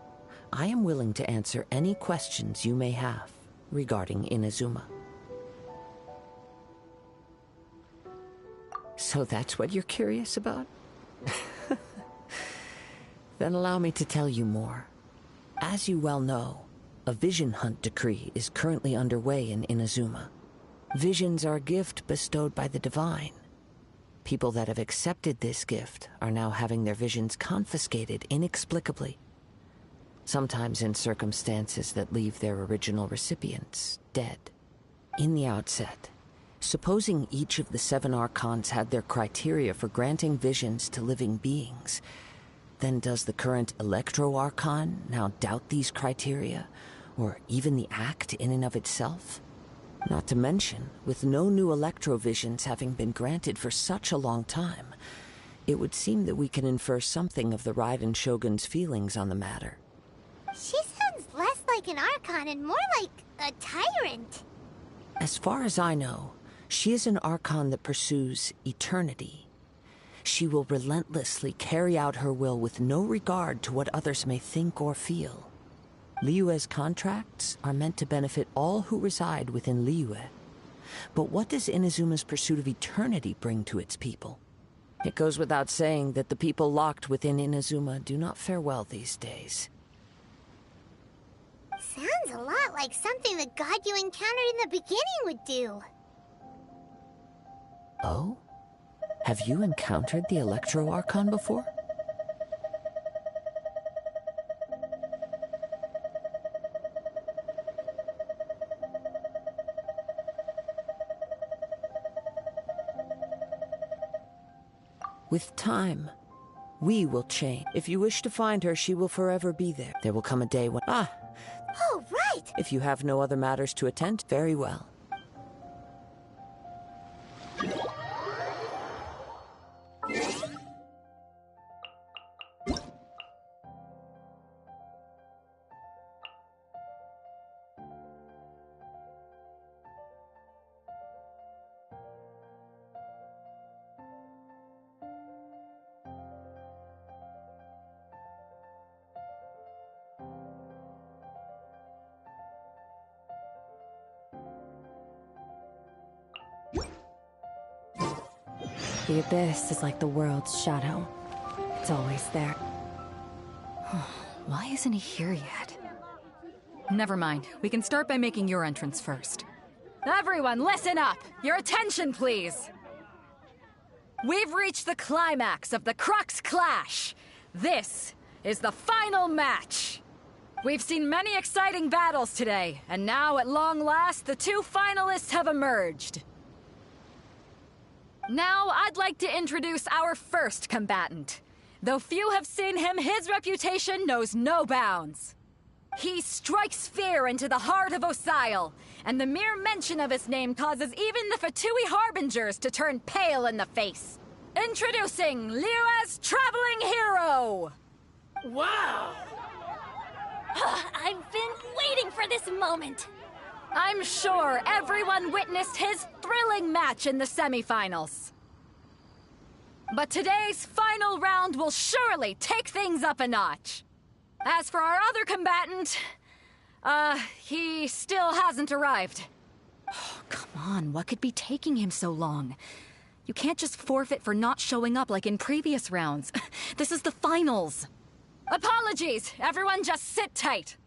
I am willing to answer any questions you may have regarding Inazuma. So that's what you're curious about? Then allow me to tell you more. As you well know, a vision hunt decree is currently underway in Inazuma. Visions are a gift bestowed by the divine. People that have accepted this gift are now having their visions confiscated inexplicably, sometimes in circumstances that leave their original recipients dead. In the outset, supposing each of the 7 Archons had their criteria for granting visions to living beings, then does the current Electro Archon now doubt these criteria, or even the act in and of itself? Not to mention, with no new Electro-visions having been granted for such a long time, it would seem that we can infer something of the Raiden Shogun's feelings on the matter. She sounds less like an Archon and more like a tyrant. As far as I know, she is an Archon that pursues eternity. She will relentlessly carry out her will with no regard to what others may think or feel. Liyue's contracts are meant to benefit all who reside within Liyue. But what does Inazuma's pursuit of eternity bring to its people? It goes without saying that the people locked within Inazuma do not fare well these days. Sounds a lot like something the god you encountered in the beginning would do. Oh? Have you encountered the Electro Archon before? With time, we will change. If you wish to find her, she will forever be there. There will come a day when... Oh, right! If you have no other matters to attend, very well. The abyss is like the world's shadow. It's always there. Why isn't he here yet? Never mind. We can start by making your entrance first. Everyone, listen up! Your attention, please! We've reached the climax of the Crux Clash! This is the final match! We've seen many exciting battles today, and now, at long last, the 2 finalists have emerged. Now, I'd like to introduce our first combatant. Though few have seen him, his reputation knows no bounds. He strikes fear into the heart of Osile, and the mere mention of his name causes even the Fatui Harbingers to turn pale in the face. Introducing Liyue's traveling hero! Wow! I've been waiting for this moment! I'm sure everyone witnessed his thrilling match in the semifinals. But today's final round will surely take things up a notch. As for our other combatant, he still hasn't arrived. Oh, come on, what could be taking him so long? You can't just forfeit for not showing up like in previous rounds. This is the finals. Apologies, everyone just sit tight.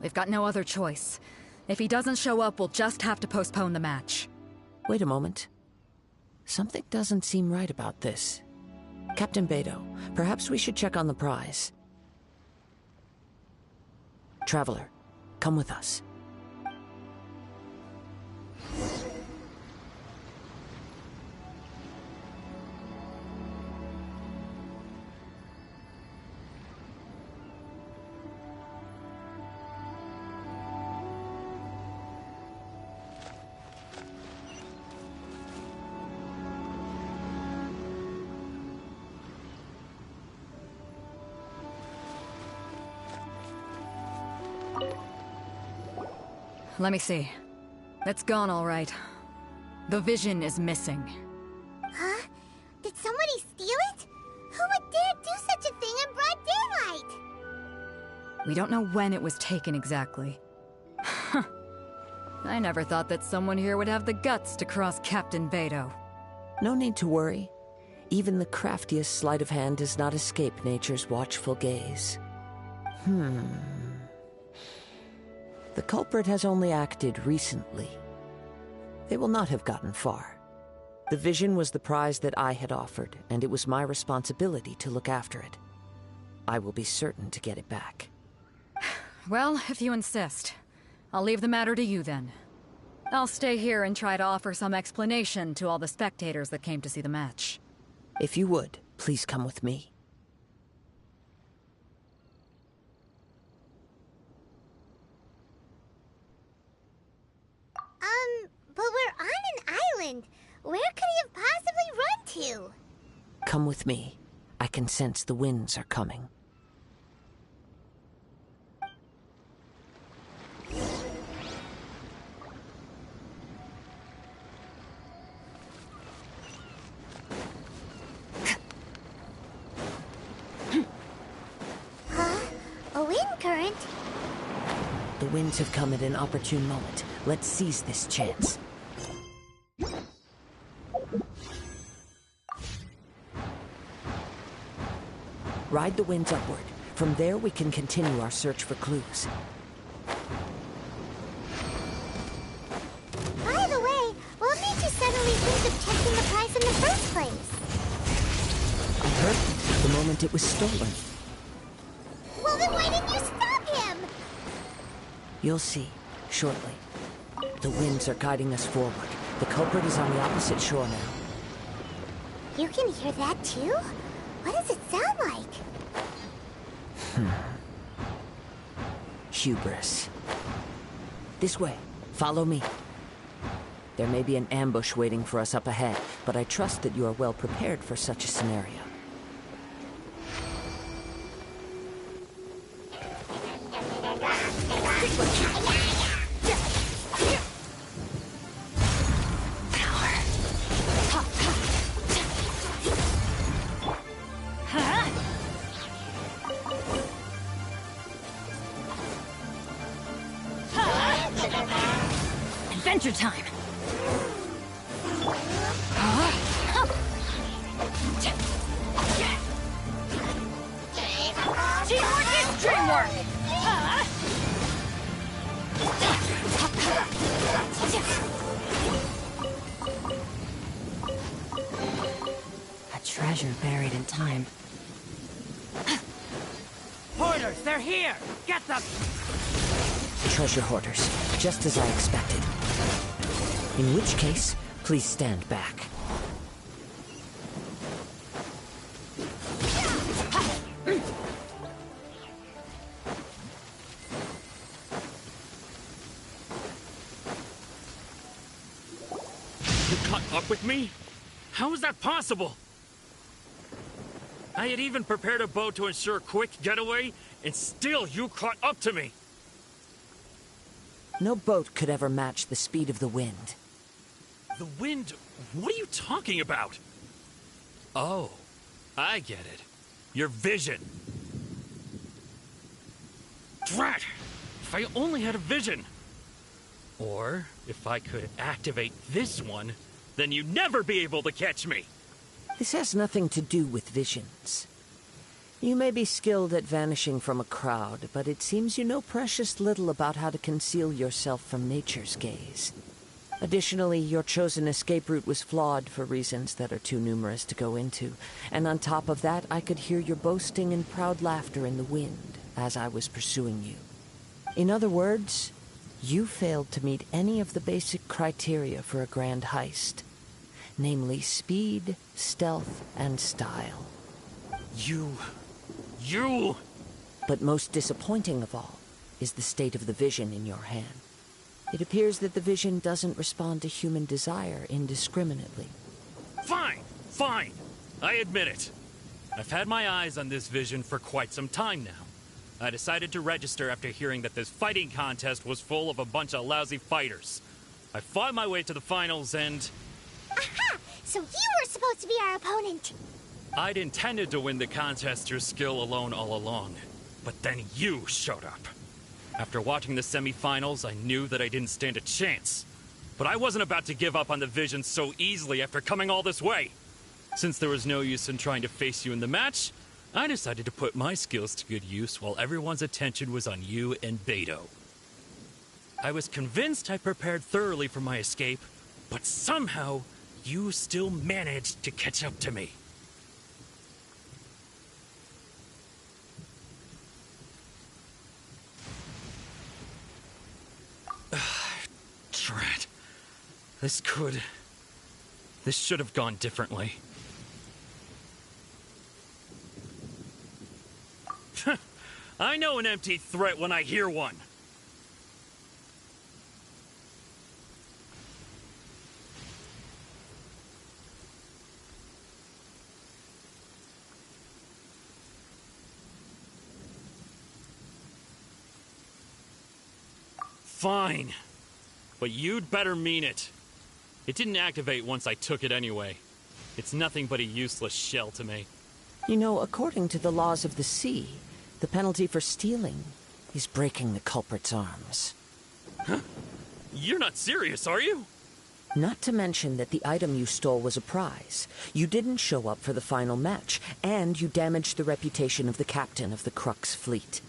We've got no other choice. If he doesn't show up, we'll just have to postpone the match. Wait a moment. Something doesn't seem right about this. Captain Beidou, perhaps we should check on the prize. Traveler, come with us. Let me see. It's gone all right. The vision is missing. Huh? Did somebody steal it? Who would dare do such a thing in broad daylight? We don't know when it was taken exactly. I never thought that someone here would have the guts to cross Captain Beidou. No need to worry. Even the craftiest sleight of hand does not escape nature's watchful gaze. The culprit has only acted recently. They will not have gotten far. The vision was the prize that I had offered, and it was my responsibility to look after it. I will be certain to get it back. Well, if you insist. I'll leave the matter to you then. I'll stay here and try to offer some explanation to all the spectators that came to see the match. If you would, please come with me. But we're on an island. Where could he have possibly run to? Come with me. I can sense the winds are coming. Huh? A wind current? The winds have come at an opportune moment. Let's seize this chance. Ride the winds upward. From there, we can continue our search for clues. By the way, what made you suddenly think of checking the price in the first place? I heard it the moment it was stolen. Well, then why didn't you stop him? You'll see, shortly. The winds are guiding us forward. The culprit is on the opposite shore now. You can hear that too? What does it sound like? Hubris. This way. Follow me. There may be an ambush waiting for us up ahead, but I trust that you are well prepared for such a scenario. Adventure time! Teamwork is dreamwork! A treasure buried in time. Hoarders, they're here! Get them! Treasure hoarders, just as I expected. In which case, please stand back. You caught up with me? How is that possible? I had even prepared a boat to ensure a quick getaway, and still you caught up to me! No boat could ever match the speed of the wind. The wind? What are you talking about? Oh, I get it. Your vision. Drat! If I only had a vision! Or, if I could activate this one, then you'd never be able to catch me! This has nothing to do with visions. You may be skilled at vanishing from a crowd, but it seems you know precious little about how to conceal yourself from nature's gaze. Additionally, your chosen escape route was flawed for reasons that are too numerous to go into, and on top of that, I could hear your boasting and proud laughter in the wind as I was pursuing you. In other words, you failed to meet any of the basic criteria for a grand heist, namely speed, stealth, and style. You... But most disappointing of all is the state of the vision in your hand. It appears that the vision doesn't respond to human desire indiscriminately. Fine. I admit it. I've had my eyes on this vision for quite some time now. I decided to register after hearing that this fighting contest was full of a bunch of lousy fighters. I fought my way to the finals and... Aha! So you were supposed to be our opponent! I'd intended to win the contest through skill alone all along. But then you showed up. After watching the semi-finals, I knew that I didn't stand a chance. But I wasn't about to give up on the vision so easily after coming all this way. Since there was no use in trying to face you in the match, I decided to put my skills to good use while everyone's attention was on you and Beto. I was convinced I prepared thoroughly for my escape, but somehow you still managed to catch up to me. Drat. This should have gone differently. I know an empty threat when I hear one. Fine. But you'd better mean it. It didn't activate once I took it anyway. It's nothing but a useless shell to me. You know, according to the laws of the sea, the penalty for stealing is breaking the culprit's arms. Huh? You're not serious, are you? Not to mention that the item you stole was a prize. You didn't show up for the final match, and you damaged the reputation of the captain of the Crux fleet.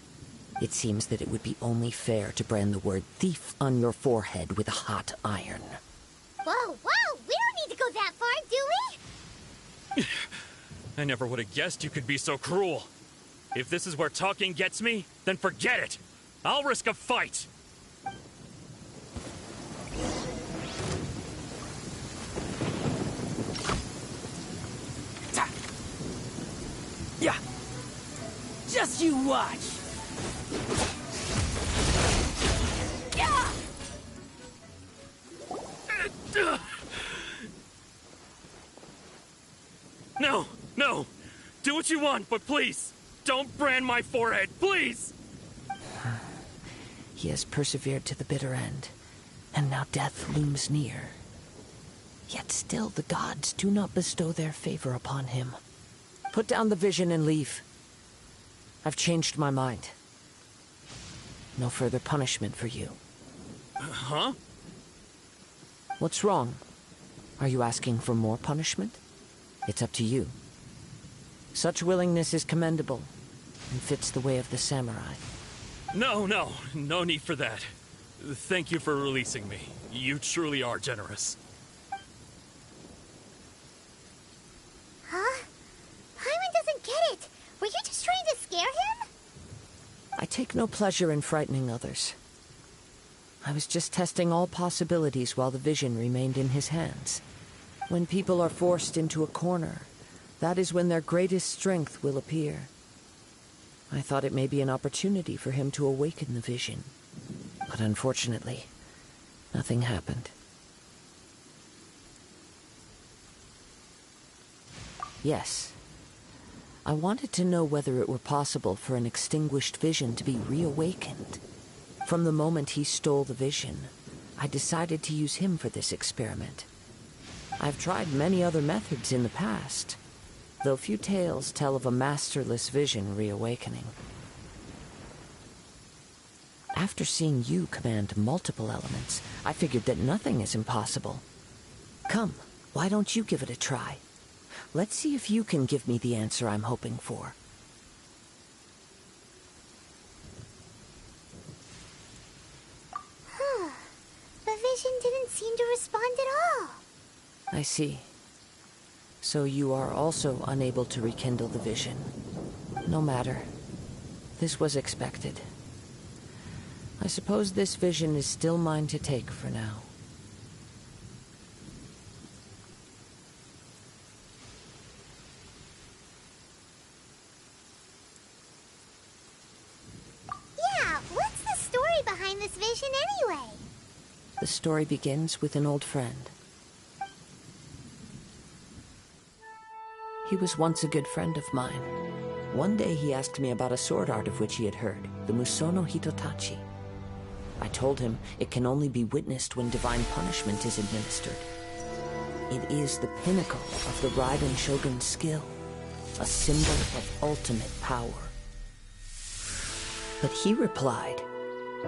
It seems that it would be only fair to brand the word thief on your forehead with a hot iron. Whoa, whoa! We don't need to go that far, do we? I never would have guessed you could be so cruel. If this is where talking gets me, then forget it. I'll risk a fight. Yeah. Just you watch. Yeah. No, no. Do what you want, but please, don't brand my forehead, please! He has persevered to the bitter end, and now death looms near. Yet still the gods do not bestow their favor upon him. Put down the vision and leave. I've changed my mind. No further punishment for you. Huh? What's wrong? Are you asking for more punishment? It's up to you. Such willingness is commendable, and fits the way of the samurai. No need for that. Thank you for releasing me. You truly are generous. Huh? Paimon doesn't get it. Were you just trying to scare him? I take no pleasure in frightening others. I was just testing all possibilities while the vision remained in his hands. When people are forced into a corner, that is when their greatest strength will appear. I thought it may be an opportunity for him to awaken the vision. But unfortunately, nothing happened. Yes. I wanted to know whether it were possible for an extinguished vision to be reawakened. From the moment he stole the vision, I decided to use him for this experiment. I've tried many other methods in the past, though few tales tell of a masterless vision reawakening. After seeing you command multiple elements, I figured that nothing is impossible. Come, why don't you give it a try? Let's see if you can give me the answer I'm hoping for. The vision didn't seem to respond at all. I see. So you are also unable to rekindle the vision. No matter. This was expected. I suppose this vision is still mine to take for now. Yeah, what's the story behind this vision anyway? The story begins with an old friend. He was once a good friend of mine. One day he asked me about a sword art of which he had heard, the Musono Hitotachi. I told him it can only be witnessed when divine punishment is administered. It is the pinnacle of the Raiden Shogun's skill, a symbol of ultimate power. But he replied,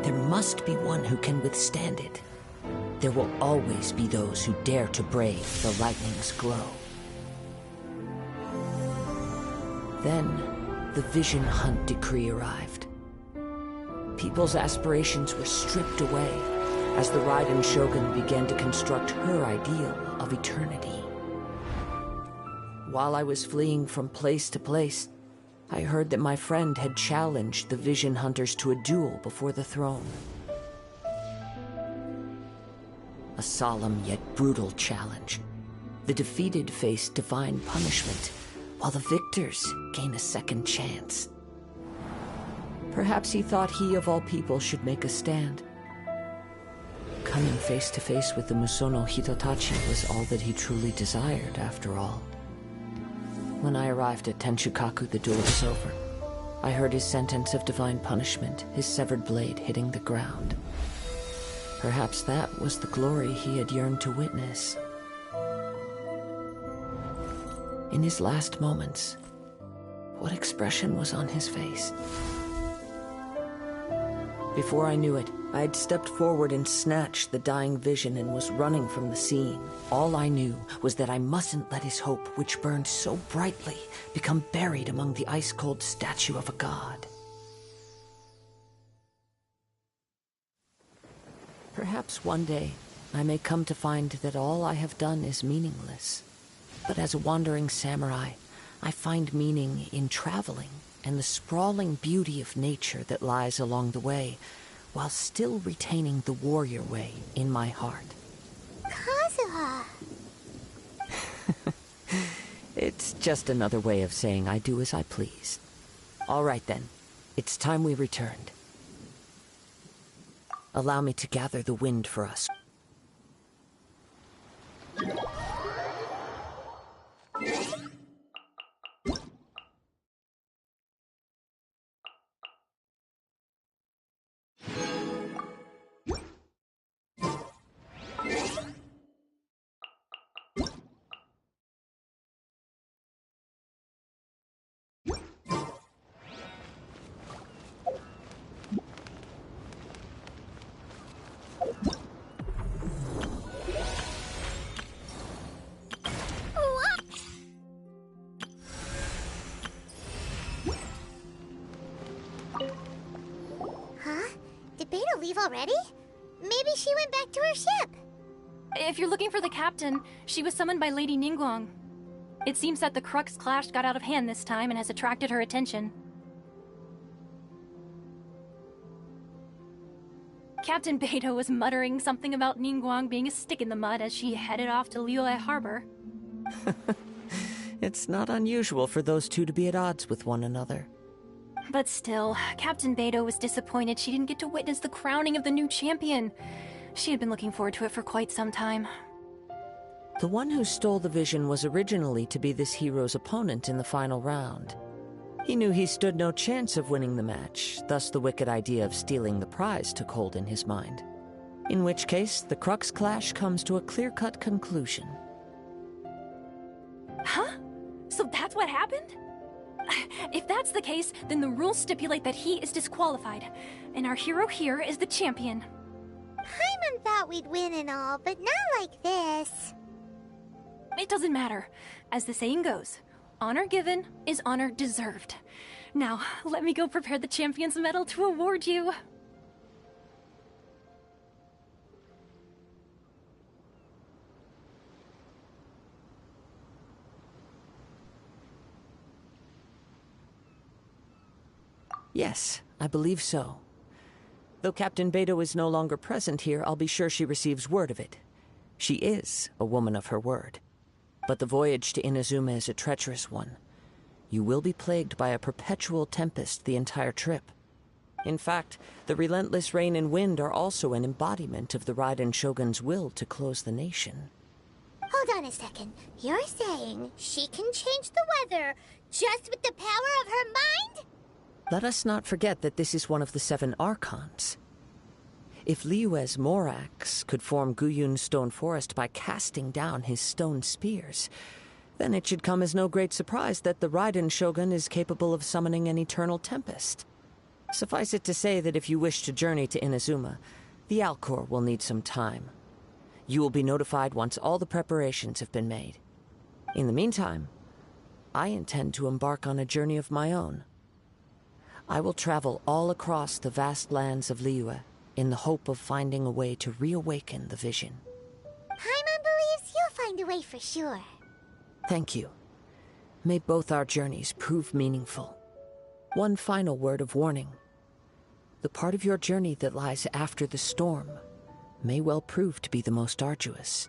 there must be one who can withstand it. There will always be those who dare to brave the lightning's glow. Then, the Vision Hunt decree arrived. People's aspirations were stripped away as the Raiden Shogun began to construct her ideal of eternity. While I was fleeing from place to place, I heard that my friend had challenged the Vision Hunters to a duel before the throne. A solemn yet brutal challenge. The defeated face divine punishment, while the victors gain a second chance. Perhaps he thought he of all people should make a stand. Coming face to face with the Musono Hitotachi was all that he truly desired, after all. When I arrived at Tenshukaku, the duel was over. I heard his sentence of divine punishment, his severed blade hitting the ground. Perhaps that was the glory he had yearned to witness. In his last moments, what expression was on his face? Before I knew it, I had stepped forward and snatched the dying vision and was running from the scene. All I knew was that I mustn't let his hope, which burned so brightly, become buried among the ice-cold statue of a god. Perhaps one day, I may come to find that all I have done is meaningless. But as a wandering samurai, I find meaning in traveling and the sprawling beauty of nature that lies along the way, while still retaining the warrior way in my heart. Kazuha! It's just another way of saying I do as I please. All right then, it's time we returned. Allow me to gather the wind for us. Leave already? Maybe she went back to her ship. If you're looking for the captain, she was summoned by Lady Ningguang. It seems that the Crux clash got out of hand this time and has attracted her attention. Captain Beidou was muttering something about Ningguang being a stick in the mud as she headed off to Liyue Harbor. It's not unusual for those two to be at odds with one another. But still, Captain Beidou was disappointed she didn't get to witness the crowning of the new champion. She had been looking forward to it for quite some time. The one who stole the vision was originally to be this hero's opponent in the final round. He knew he stood no chance of winning the match, thus the wicked idea of stealing the prize took hold in his mind. In which case, the Crux clash comes to a clear-cut conclusion. Huh? So that's what happened? If that's the case, then the rules stipulate that he is disqualified, and our hero here is the champion. Paimon thought we'd win and all, but not like this. It doesn't matter. As the saying goes, honor given is honor deserved. Now, let me go prepare the champion's medal to award you. Yes, I believe so. Though Captain Beidou is no longer present here, I'll be sure she receives word of it. She is a woman of her word. But the voyage to Inazuma is a treacherous one. You will be plagued by a perpetual tempest the entire trip. In fact, the relentless rain and wind are also an embodiment of the Raiden Shogun's will to close the nation. Hold on a second. You're saying she can change the weather just with the power of her mind? Let us not forget that this is one of the 7 Archons. If Liyue's Morax could form Guyun's stone forest by casting down his stone spears, then it should come as no great surprise that the Raiden Shogun is capable of summoning an eternal tempest. Suffice it to say that if you wish to journey to Inazuma, the Alcor will need some time. You will be notified once all the preparations have been made. In the meantime, I intend to embark on a journey of my own. I will travel all across the vast lands of Liyue in the hope of finding a way to reawaken the vision. Paimon believes you'll find a way for sure. Thank you. May both our journeys prove meaningful. One final word of warning. The part of your journey that lies after the storm may well prove to be the most arduous.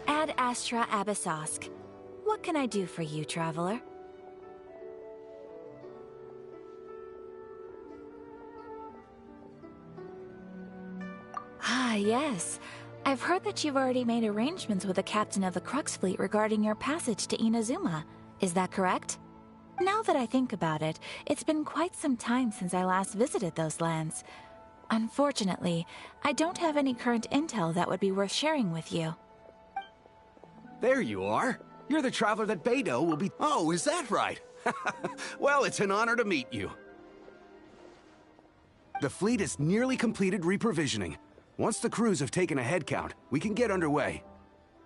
Ad Astra Abyssosk. What can I do for you, traveler? Ah, yes. I've heard that you've already made arrangements with the captain of the Crux fleet regarding your passage to Inazuma. Is that correct? Now that I think about it, it's been quite some time since I last visited those lands. Unfortunately, I don't have any current intel that would be worth sharing with you. There you are. You're the traveler that Beidou will be... Oh, is that right? Well, it's an honor to meet you. The fleet has nearly completed reprovisioning. Once the crews have taken a head count, we can get underway.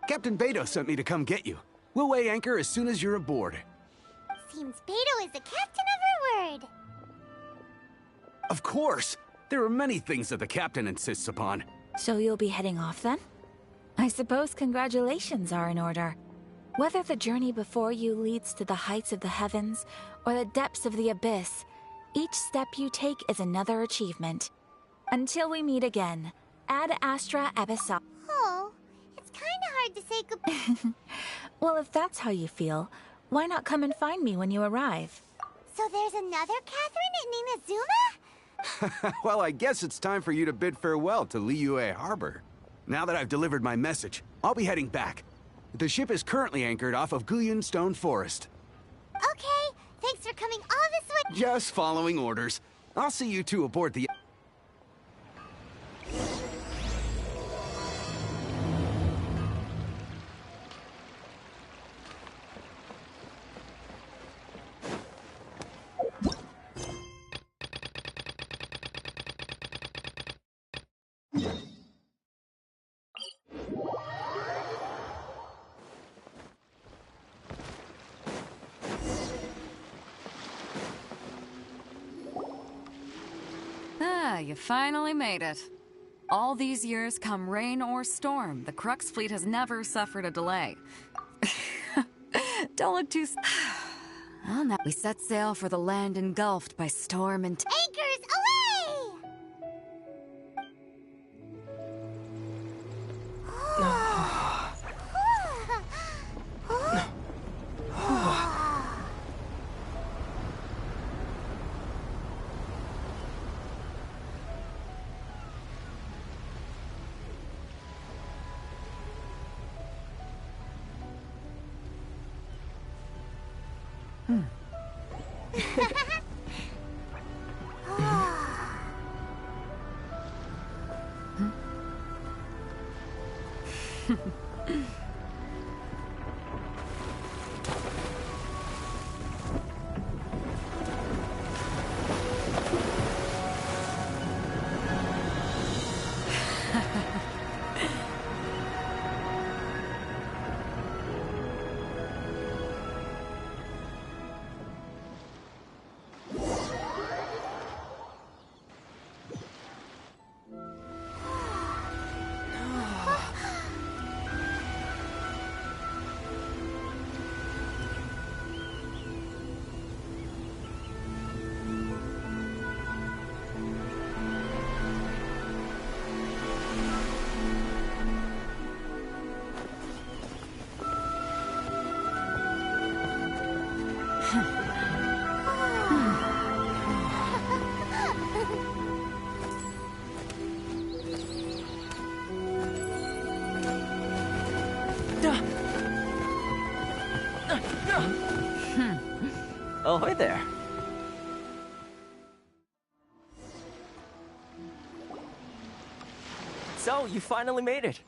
Captain Beidou sent me to come get you. We'll weigh anchor as soon as you're aboard. Seems Beidou is the captain of her word. Of course! There are many things that the captain insists upon. So you'll be heading off then? I suppose congratulations are in order. Whether the journey before you leads to the heights of the heavens or the depths of the abyss, each step you take is another achievement. Until we meet again, Ad Astra Abyssosk. Oh, it's kinda hard to say goodbye. Well, if that's how you feel, why not come and find me when you arrive? So there's another Catherine in Inazuma? Well, I guess it's time for you to bid farewell to Liyue Harbor. Now that I've delivered my message, I'll be heading back. The ship is currently anchored off of Guyun Stone Forest. Okay, thanks for coming all this way. Just following orders. I'll see you two aboard the... You finally made it. All these years, come rain or storm, the Crux fleet has never suffered a delay. Don't look too... Well, now we set sail for the land engulfed by storm and... Anchors away! Ahoy there. So, you finally made it.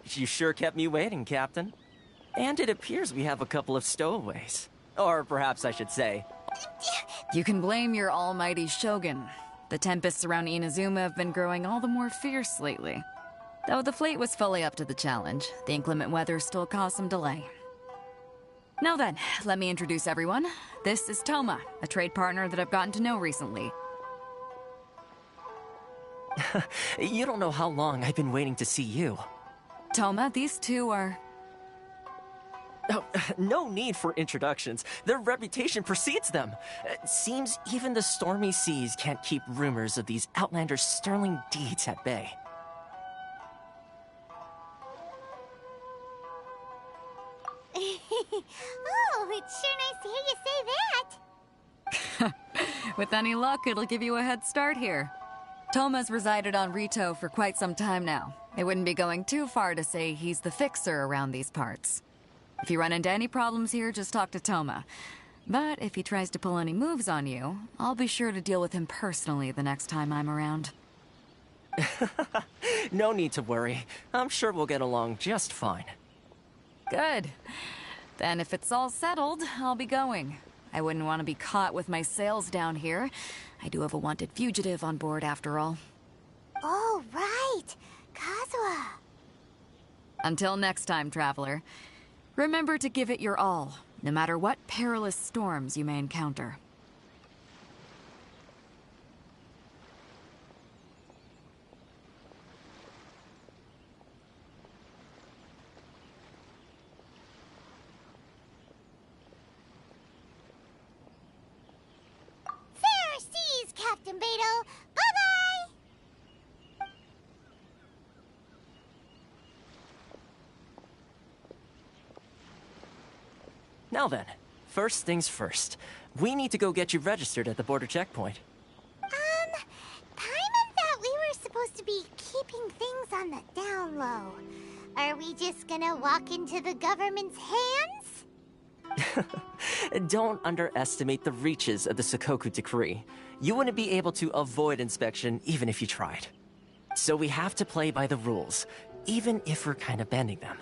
You sure kept me waiting, Captain. And it appears we have a couple of stowaways. Or perhaps I should say... You can blame your almighty Shogun. The tempests around Inazuma have been growing all the more fierce lately. Though the fleet was fully up to the challenge, the inclement weather still caused some delay. Now then, let me introduce everyone. This is Toma, a trade partner that I've gotten to know recently. You don't know how long I've been waiting to see you. Toma, these two are... Oh, no need for introductions. Their reputation precedes them. Seems even the stormy seas can't keep rumors of these outlanders' sterling deeds at bay. Oh, it's sure nice to hear you say that. With any luck, it'll give you a head start here. Toma's resided on Rito for quite some time now. It wouldn't be going too far to say he's the fixer around these parts. If you run into any problems here, just talk to Toma. But if he tries to pull any moves on you, I'll be sure to deal with him personally the next time I'm around. No need to worry. I'm sure we'll get along just fine. Good. Then if it's all settled, I'll be going. I wouldn't want to be caught with my sails down here. I do have a wanted fugitive on board after all. Oh, right. Kazuha. Until next time, traveler. Remember to give it your all, no matter what perilous storms you may encounter. Fair seas, Captain Beto. Bye-bye! Now then, first things first. We need to go get you registered at the border checkpoint. Paimon thought we were supposed to be keeping things on the down low. Are we just gonna walk into the government's hands? Don't underestimate the reaches of the Sakoku Decree. You wouldn't be able to avoid inspection even if you tried. So we have to play by the rules, even if we're kind of bending them.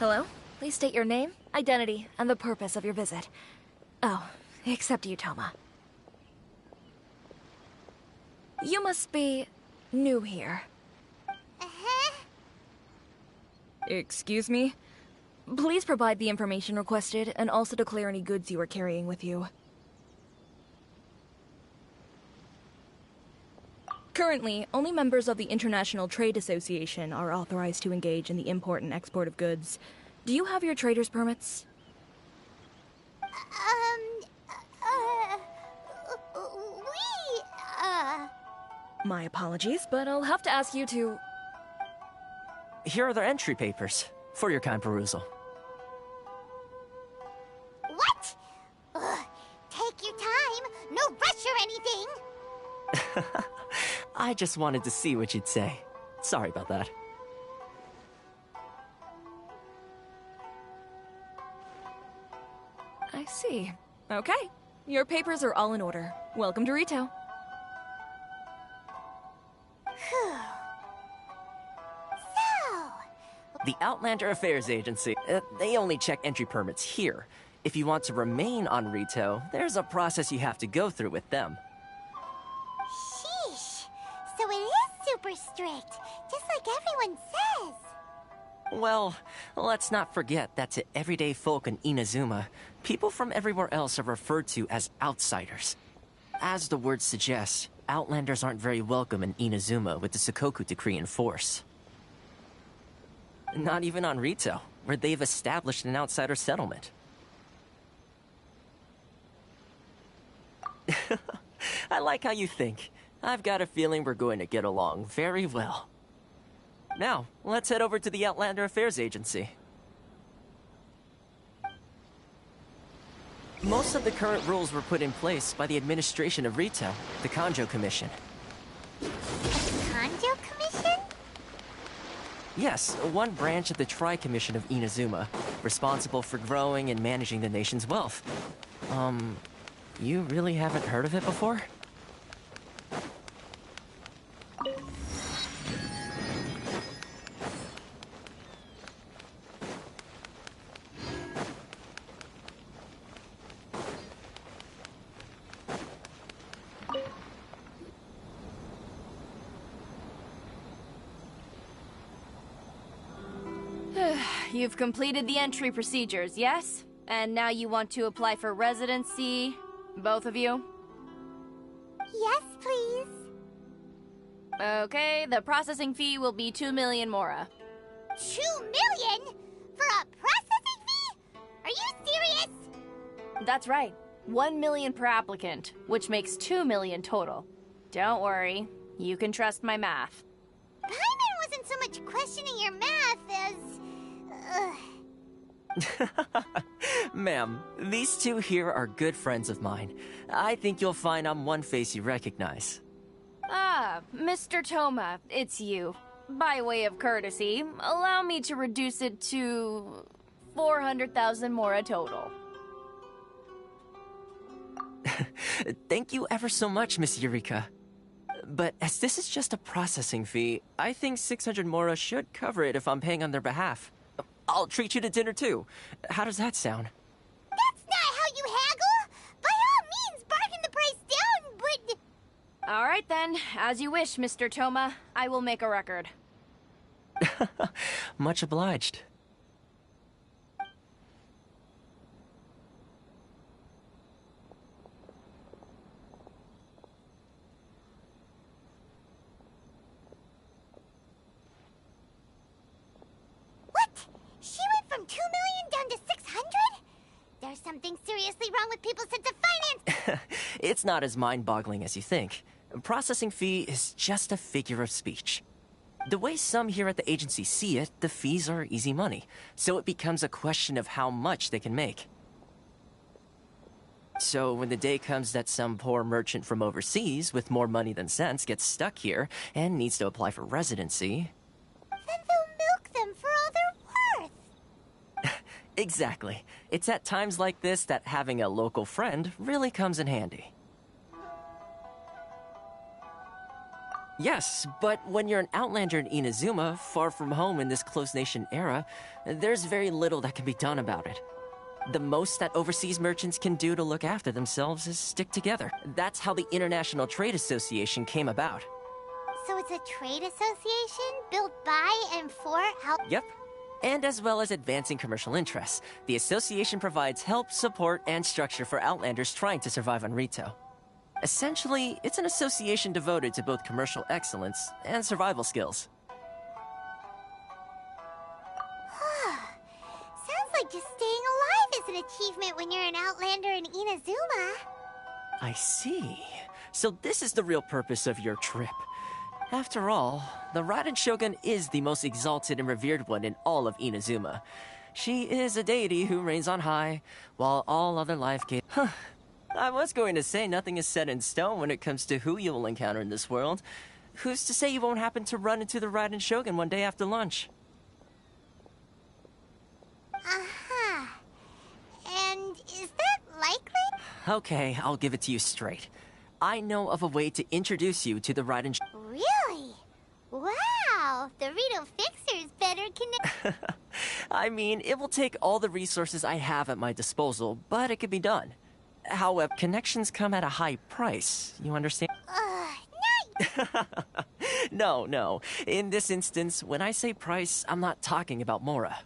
Hello? Please state your name, identity, and the purpose of your visit. Oh, except you, Toma. You must be new here. Excuse me? Please provide the information requested, and also declare any goods you are carrying with you. Currently, only members of the International Trade Association are authorized to engage in the import and export of goods. Do you have your trader's permits? My apologies, but I'll have to ask you to... Here are their entry papers, for your kind perusal. I just wanted to see what you'd say. Sorry about that. I see. Okay. Your papers are all in order. Welcome to Rito. The Outlander Affairs Agency. They only check entry permits here. If you want to remain on Rito, there's a process you have to go through with them. Sheesh. So it is super strict, just like everyone says. Well, let's not forget that to everyday folk in Inazuma, people from everywhere else are referred to as outsiders. As the word suggests, Outlanders aren't very welcome in Inazuma with the Sakoku Decree in force. Not even on Rito, where they've established an outsider settlement. I like how you think. I've got a feeling we're going to get along very well. Now, let's head over to the Outlander Affairs Agency. Most of the current rules were put in place by the administration of Rito, the Kanjo Commission. Kanjo Commission? Yes, one branch of the Tri-Commission of Inazuma, responsible for growing and managing the nation's wealth. You really haven't heard of it before? You've completed the entry procedures, yes? And now you want to apply for residency, both of you? Yes, please. Okay, the processing fee will be 2 million mora. 2 million? For a processing fee? Are you serious? That's right. 1 million per applicant, which makes 2 million total. Don't worry, you can trust my math. Paimon wasn't so much questioning your math as... Ma'am, these two here are good friends of mine. I think you'll find I'm one face you recognize. Ah, Mr. Toma, it's you. By way of courtesy, allow me to reduce it to 400,000 mora total. Thank you ever so much, Miss Eureka. But as this is just a processing fee, I think 600 mora should cover it if I'm paying on their behalf. I'll treat you to dinner too. How does that sound? That's not how you haggle! By all means, bargain the price down, but... Alright then, as you wish, Mr. Toma. I will make a record. Much obliged. She went from 2 million down to 600? There's something seriously wrong with people's sense of finance. It's not as mind-boggling as you think. Processing fee is just a figure of speech. The way some here at the agency see it, the fees are easy money, so it becomes a question of how much they can make. So when the day comes that some poor merchant from overseas with more money than sense gets stuck here and needs to apply for residency... Then they'll milk them for all they're worth. Exactly. It's at times like this that having a local friend really comes in handy. Yes, but when you're an outlander in Inazuma, far from home in this closed nation era, there's very little that can be done about it. The most that overseas merchants can do to look after themselves is stick together. That's how the International Trade Association came about. So it's a trade association built by and for out... Yep. And as well as advancing commercial interests, the association provides help, support, and structure for outlanders trying to survive on Rito. Essentially, it's an association devoted to both commercial excellence and survival skills. Sounds like just staying alive is an achievement when you're an outlander in Inazuma. I see. So this is the real purpose of your trip. After all, the Raiden Shogun is the most exalted and revered one in all of Inazuma. She is a deity who reigns on high, while all other life I was going to say nothing is set in stone when it comes to who you will encounter in this world, who's to say you won't happen to run into the Raiden Shogun one day after lunch? Uh-huh. And is that likely? Okay, I'll give it to you straight. I know of a way to introduce you to the Raiden Really? Wow, the Rito Fixer's better connect. I mean, it will take all the resources I have at my disposal, but it can be done. However, connections come at a high price, you understand? No. In this instance, when I say price, I'm not talking about Mora.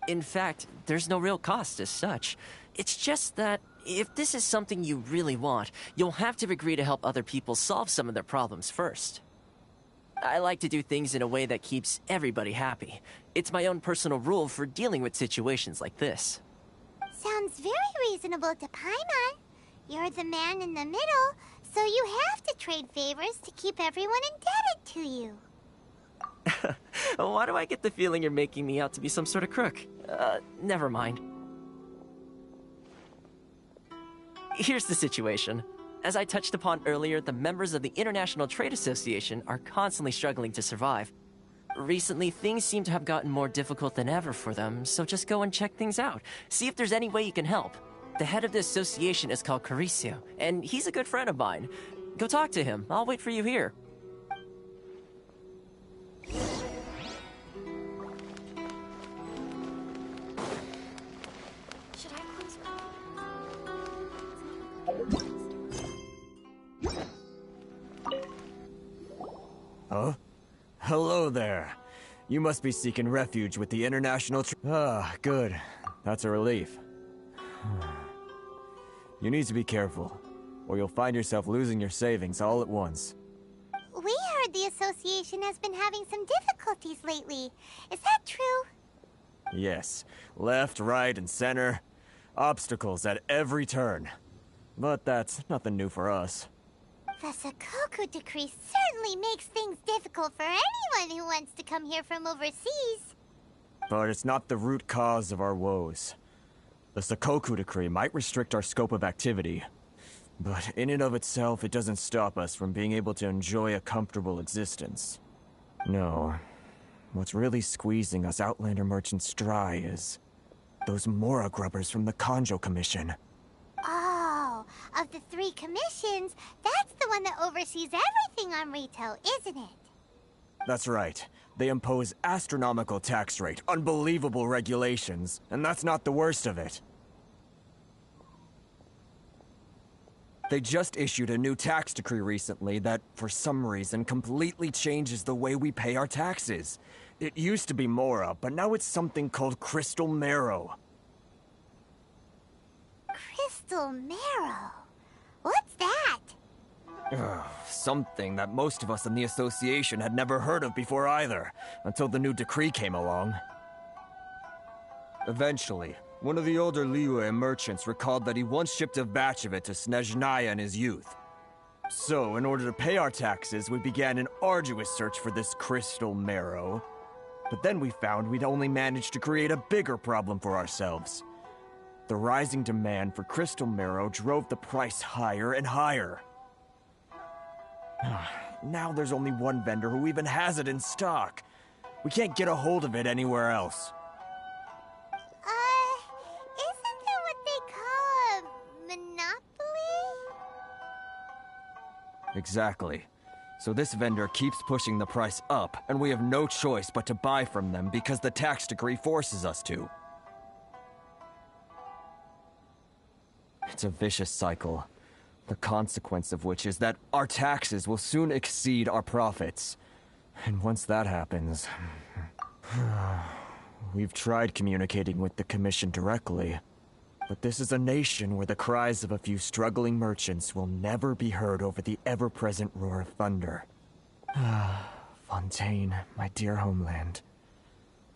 In fact, there's no real cost as such. It's just that if this is something you really want, you'll have to agree to help other people solve some of their problems first. I like to do things in a way that keeps everybody happy. It's my own personal rule for dealing with situations like this. Sounds very reasonable to Paimon. You're the man in the middle, so you have to trade favors to keep everyone indebted to you. Why do I get the feeling you're making me out to be some sort of crook? Never mind. Here's the situation. As I touched upon earlier, the members of the International Trade Association are constantly struggling to survive. Recently, things seem to have gotten more difficult than ever for them, so just go and check things out. See if there's any way you can help. The head of the association is called Caricio, and he's a good friend of mine. Go talk to him. I'll wait for you here. Huh? Hello there. You must be seeking refuge with the International good. That's a relief. You need to be careful, or you'll find yourself losing your savings all at once. We heard the association has been having some difficulties lately. Is that true? Yes. Left, right, and center. Obstacles at every turn. But that's nothing new for us. The Sakoku decree certainly makes things difficult for anyone who wants to come here from overseas. But it's not the root cause of our woes. The Sakoku decree might restrict our scope of activity, but in and of itself, it doesn't stop us from being able to enjoy a comfortable existence. No. What's really squeezing us Outlander merchants dry is those Mora grubbers from the Kanjo Commission. Oh, of the 3 commissions, that's the one that oversees everything on Rito, isn't it? That's right. They impose astronomical tax rate, unbelievable regulations, and that's not the worst of it. They just issued a new tax decree recently that, for some reason, completely changes the way we pay our taxes. It used to be Mora, but now it's something called Crystal Marrow. Crystal Marrow? What's that? Something that most of us in the association had never heard of before either, until the new decree came along. Eventually, one of the older Liyue merchants recalled that he once shipped a batch of it to Snezhnaya in his youth. So, in order to pay our taxes, we began an arduous search for this Crystal Marrow. But then we found we'd only managed to create a bigger problem for ourselves. The rising demand for Crystal Marrow drove the price higher and higher. Now there's only one vendor who even has it in stock. We can't get a hold of it anywhere else. Isn't that what they call a monopoly? Exactly. So this vendor keeps pushing the price up, and we have no choice but to buy from them because the tax decree forces us to. It's a vicious cycle. The consequence of which is that our taxes will soon exceed our profits. And once that happens... We've tried communicating with the Commission directly, but this is a nation where the cries of a few struggling merchants will never be heard over the ever-present roar of thunder. Fontaine, my dear homeland.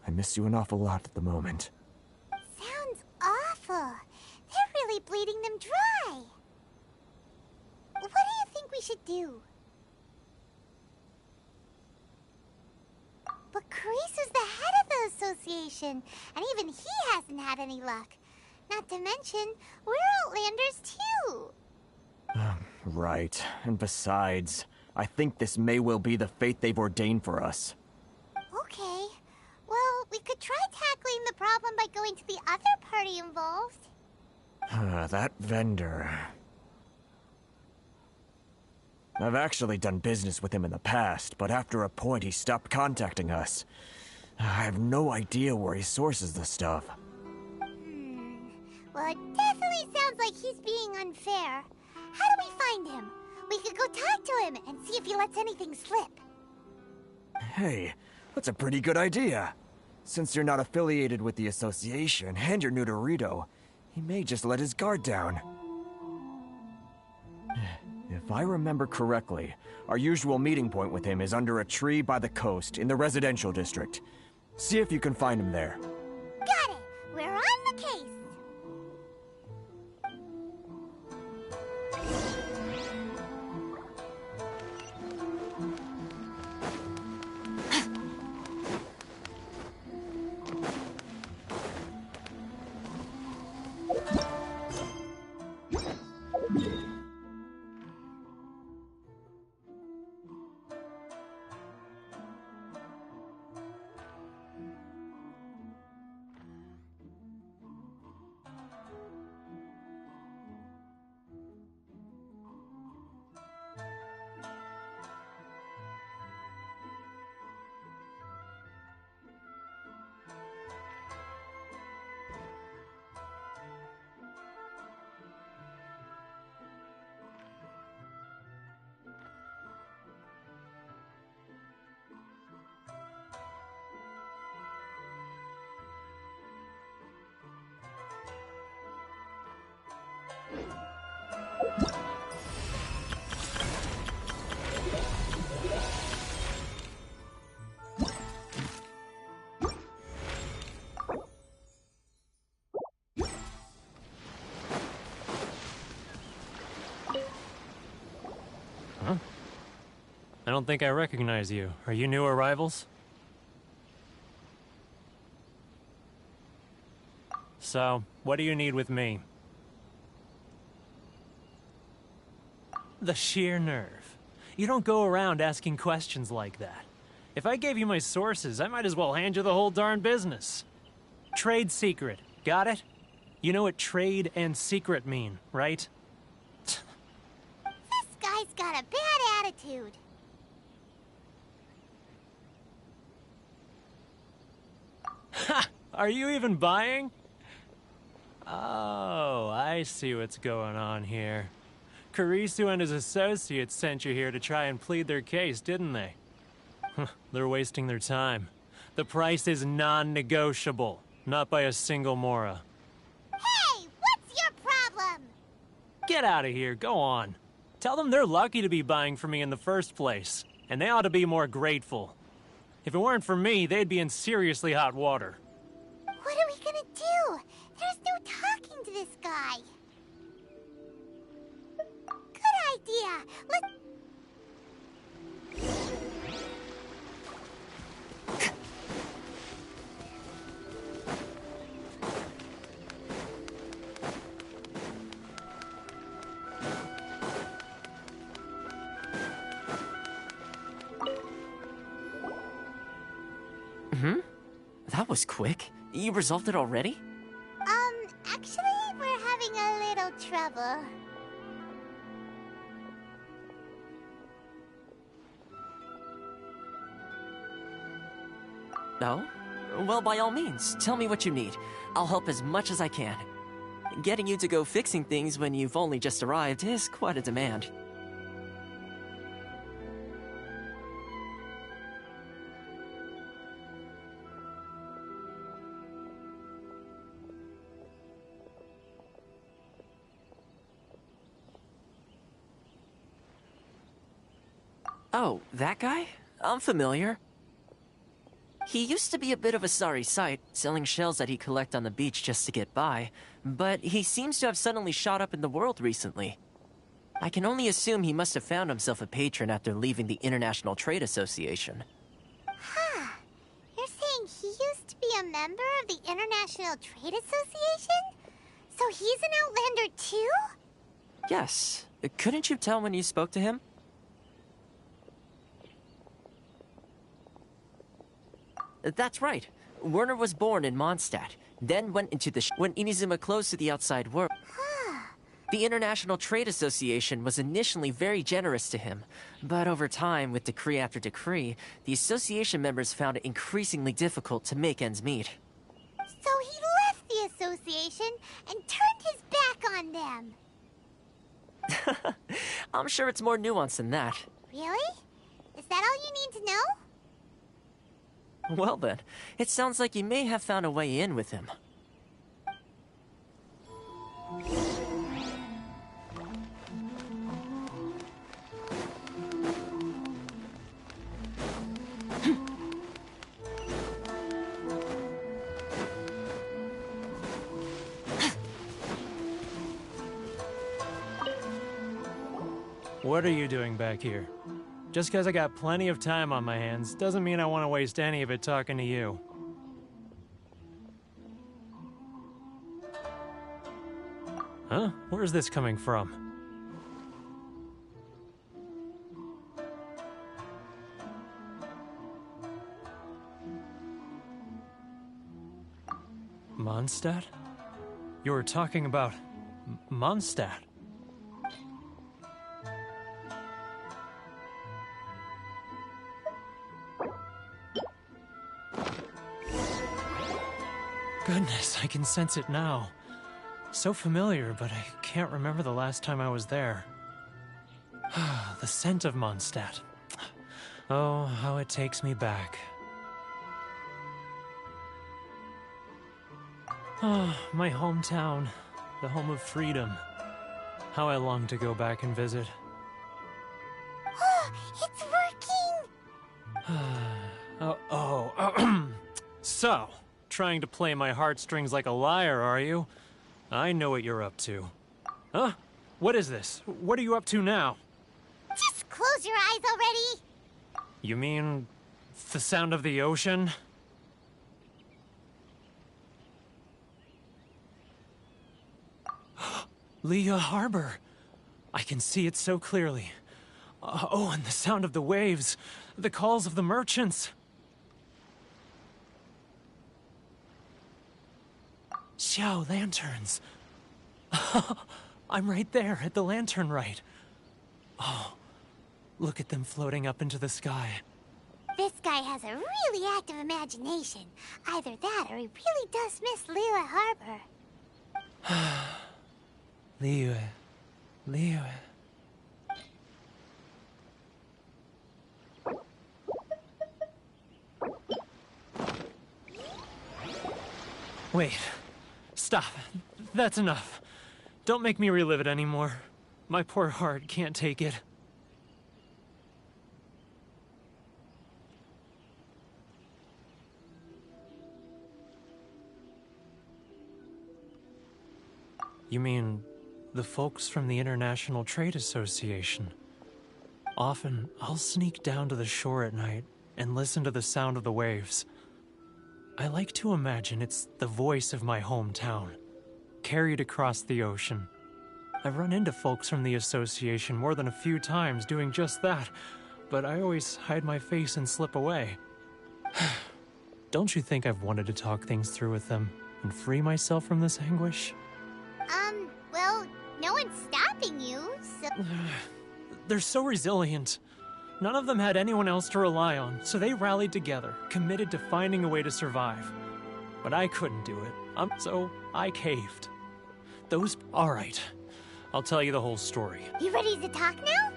I miss you an awful lot at the moment. Sounds awful. They're really bleeding them dry. What do you think we should do? But Carice is the head of the association, and even he hasn't had any luck. Not to mention, we're Outlanders too. Right, and besides, I think this may well be the fate they've ordained for us. Okay. Well, we could try tackling the problem by going to the other party involved. That vendor... I've actually done business with him in the past, but after a point he stopped contacting us. I have no idea where he sources the stuff. Well, it definitely sounds like he's being unfair. How do we find him? We could go talk to him and see if he lets anything slip. Hey, that's a pretty good idea. Since you're not affiliated with the association and you're new to Rito, he may just let his guard down. If I remember correctly, our usual meeting point with him is under a tree by the coast in the residential district. See if you can find him there. Got it! We're on the case! I don't think I recognize you. Are you new arrivals? So, what do you need with me? The sheer nerve. You don't go around asking questions like that. If I gave you my sources, I might as well hand you the whole darn business. Trade secret. Got it? You know what trade and secret mean, right? This guy's got a bad attitude. Ha! Are you even buying? Oh, I see what's going on here. Kurisu and his associates sent you here to try and plead their case, didn't they? They're wasting their time. The price is non-negotiable, not by a single Mora. Hey, what's your problem? Get out of here, go on. Tell them they're lucky to be buying from me in the first place, and they ought to be more grateful. If it weren't for me, they'd be in seriously hot water. What are we gonna do? There's no talking to this guy. Good idea. Let's... That was quick. You resolved it already? Actually, we're having a little trouble. No? Well, by all means, tell me what you need. I'll help as much as I can. Getting you to go fixing things when you've only just arrived is quite a demand. Oh, that guy? I'm familiar. He used to be a bit of a sorry sight, selling shells that he'd collect on the beach just to get by, but he seems to have suddenly shot up in the world recently. I can only assume he must have found himself a patron after leaving the International Trade Association. Huh. You're saying he used to be a member of the International Trade Association? So he's an Outlander too? Yes. Couldn't you tell when you spoke to him? That's right. Werner was born in Mondstadt, then went into the when Inazuma closed to the outside world. The International Trade Association was initially very generous to him, but over time, with decree after decree, the association members found it increasingly difficult to make ends meet. So he left the association and turned his back on them. I'm sure it's more nuanced than that. Really? Is that all you need to know? Well then, it sounds like you may have found a way in with him. What are you doing back here? Just because I got plenty of time on my hands doesn't mean I want to waste any of it talking to you. Huh? Where's this coming from? Mondstadt? You were talking about Mondstadt. Goodness, I can sense it now. So familiar, but I can't remember the last time I was there. The scent of Mondstadt. Oh, how it takes me back. Oh, my hometown, the home of freedom. How I long to go back and visit. It's working! So, trying to play my heartstrings like a liar, are you? I know what you're up to. Huh? What is this? What are you up to now? Just close your eyes already! You mean the sound of the ocean? Leah Harbor. I can see it so clearly. Oh, and the sound of the waves. The calls of the merchants. Xiao lanterns. I'm right there at the lantern right. Oh, look at them floating up into the sky. This guy has a really active imagination. Either that or he really does miss Liyue Harbor. Liyue. Wait. Stop. That's enough. Don't make me relive it anymore. My poor heart can't take it. You mean the folks from the International Trade Association? Often, I'll sneak down to the shore at night and listen to the sound of the waves. I like to imagine it's the voice of my hometown, carried across the ocean. I've run into folks from the association more than a few times doing just that, but I always hide my face and slip away. Don't you think I've wanted to talk things through with them and free myself from this anguish? Well, no one's stopping you, so... They're so resilient. None of them had anyone else to rely on, so they rallied together, committed to finding a way to survive. But I couldn't do it, so I caved. Alright, I'll tell you the whole story. You ready to talk now?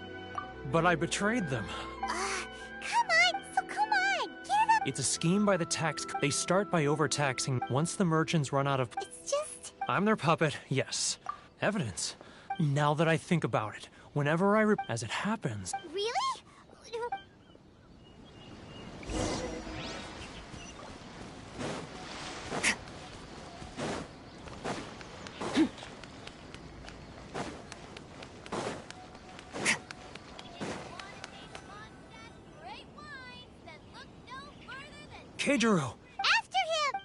But I betrayed them. Come on, get up! It's a scheme by the tax... They start by overtaxing once the merchants run out of... It's just... I'm their puppet, yes. Evidence. Now that I think about it, whenever as it happens... Really? Keijiro! After him!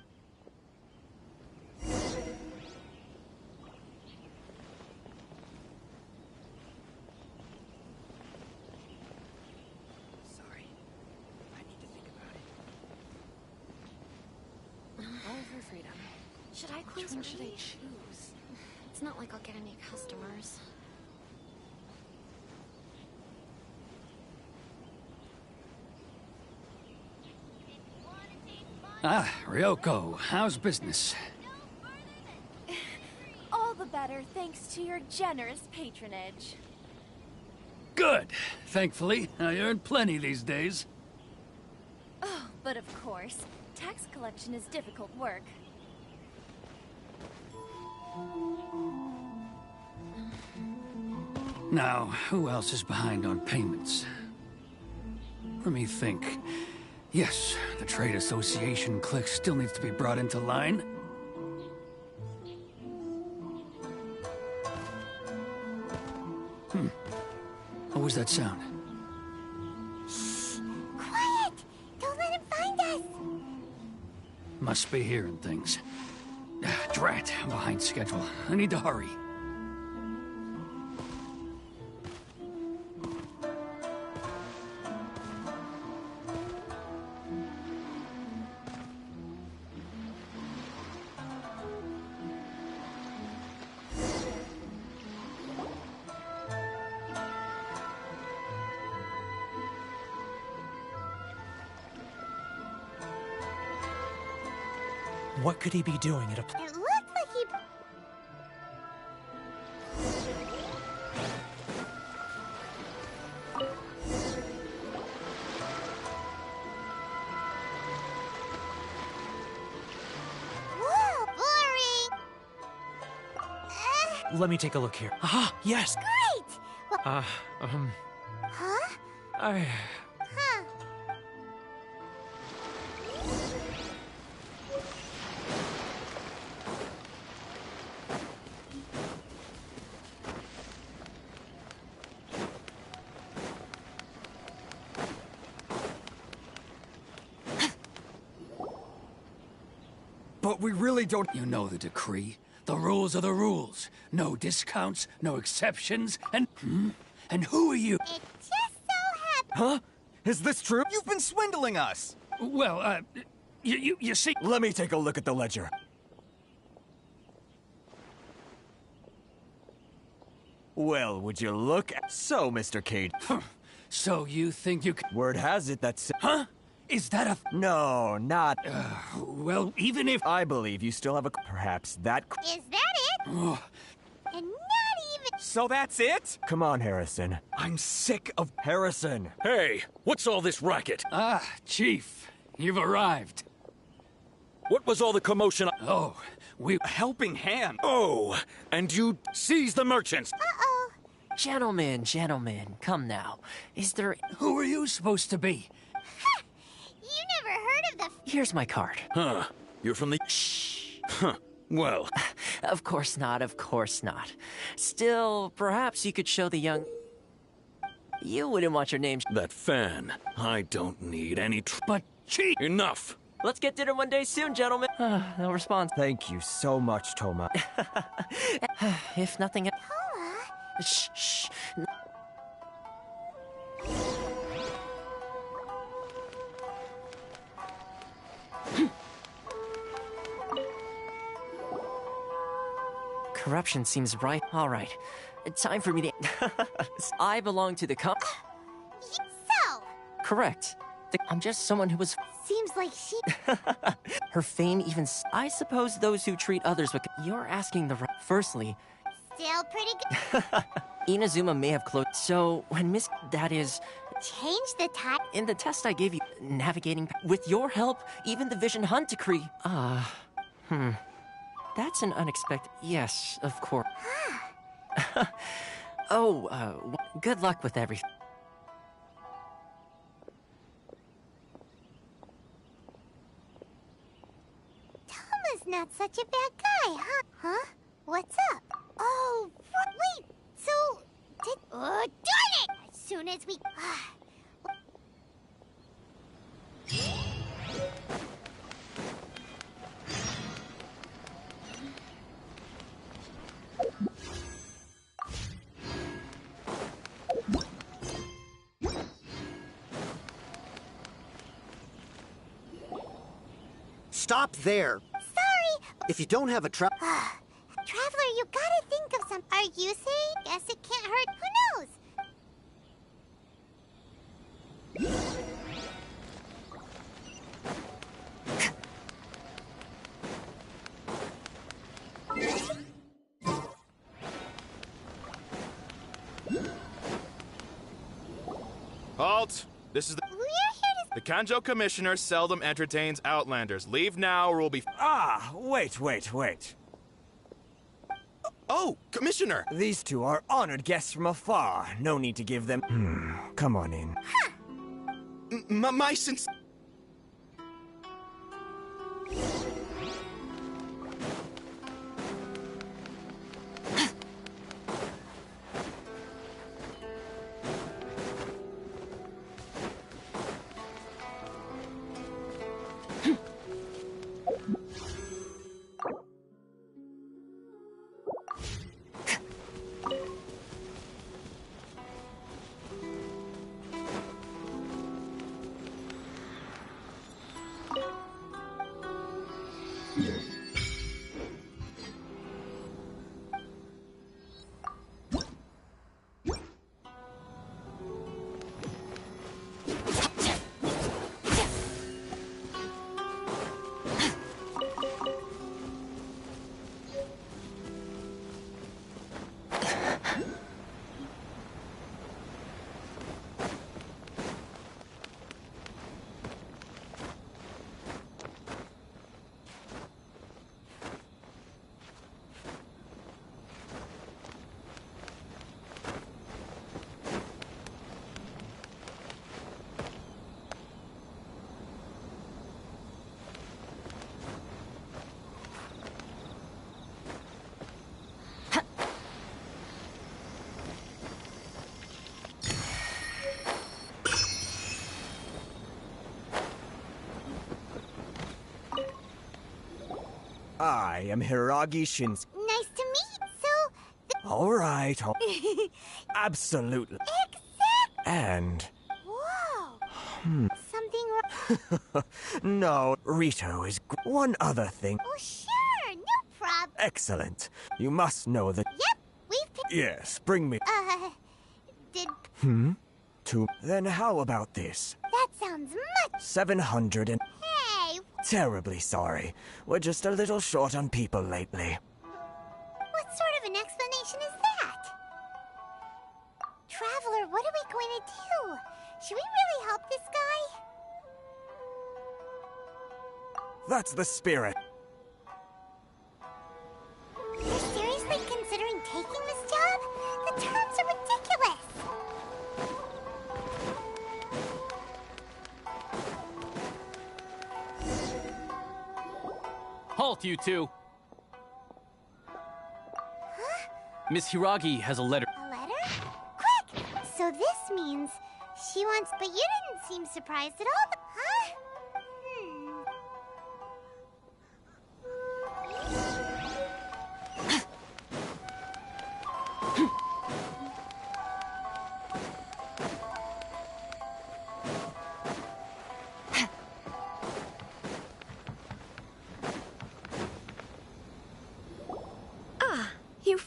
Sorry. I need to think about it. freedom. Should I close Which one early? should I choose? It's not like I'll get any customers. Ah, Ryoko, how's business? All the better thanks to your generous patronage. Good. Thankfully, I earn plenty these days. Oh, but of course, tax collection is difficult work. Now, who else is behind on payments? Let me think. Yes, the Trade Association clique still needs to be brought into line. What was that sound? Quiet! Don't let him find us! Must be hearing things. Drat, I'm behind schedule. I need to hurry. What could he be doing at a... It looks like he... Whoa, boring! Let me take a look here. Ah, yes! Great! Well, huh? I... Huh. But we really don't... You know the decree. The rules are the rules. No discounts, no exceptions, and... And who are you? It just so happens... Huh? Is this true? You've been swindling us! Well, you see... Let me take a look at the ledger. Well, would you look at... So, Mr. Cade. So you think you can... Word has it that's... Huh? Is that a... No, not... well, even if... I believe you still have a... Perhaps that... Is that it? Oh. And not even... So that's it? Come on, Harrison. I'm sick of... Harrison! Hey, what's all this racket? Ah, Chief. You've arrived. What was all the commotion? Oh, we... A helping hand! Oh, and you seize the merchants! Uh-oh. Gentlemen, come now. Is there... Who are you supposed to be? You never heard of the... Here's my card. Huh. You're from the... Shh. Huh. Well... Of course not. Still, perhaps you could show the young... You wouldn't want your name... That fan. I don't need any But, Chief... Enough! Let's get dinner one day soon, gentlemen. No response. Thank you so much, Toma. If nothing... Toma? Shh. Corruption seems right. All right. Time for me to... I belong to the So? Correct. I'm just someone who was... Seems like she... Her fame even... I suppose those who treat others with... You're asking the right... Firstly... Still pretty good. Inazuma may have closed... So, when Miss... That is... Change the time. In the test I gave you, navigating... With your help, even the Vision Hunt decree... That's an unexpected... Yes, of course. Good luck with everything. Toma's not such a bad guy, huh? Huh? What's up? Oh, wait. So, did... Oh, darn it! As soon as we... Stop there! Sorry! If you don't have a Traveler, you gotta think of some. Are you saying? Guess it can't hurt. Who knows? Halt! This is the Kanjo Commissioner seldom entertains Outlanders. Leave now or we'll be... Ah, wait. Oh, Commissioner! These two are honored guests from afar. No need to give them... come on in. My since... I am Hiragi Shinsuke. Nice to meet. All right. Absolutely. Exactly. And... Whoa. Something wrong? No, Rito is... One other thing. Oh, sure. No problem. Excellent. You must know that... Yep. We've picked... Yes, bring me... Did... Two. Then how about this? That sounds much... 700 and... Hey. Terribly sorry. We're just a little short on people lately. What sort of an explanation is that? Traveler, what are we going to do? Should we really help this guy? That's the spirit. You're seriously considering taking this job? The terms are ridiculous! Halt, you two! Huh? Miss Hiragi has a letter. A letter? Quick! So this means she wants... But you didn't seem surprised at all. Huh?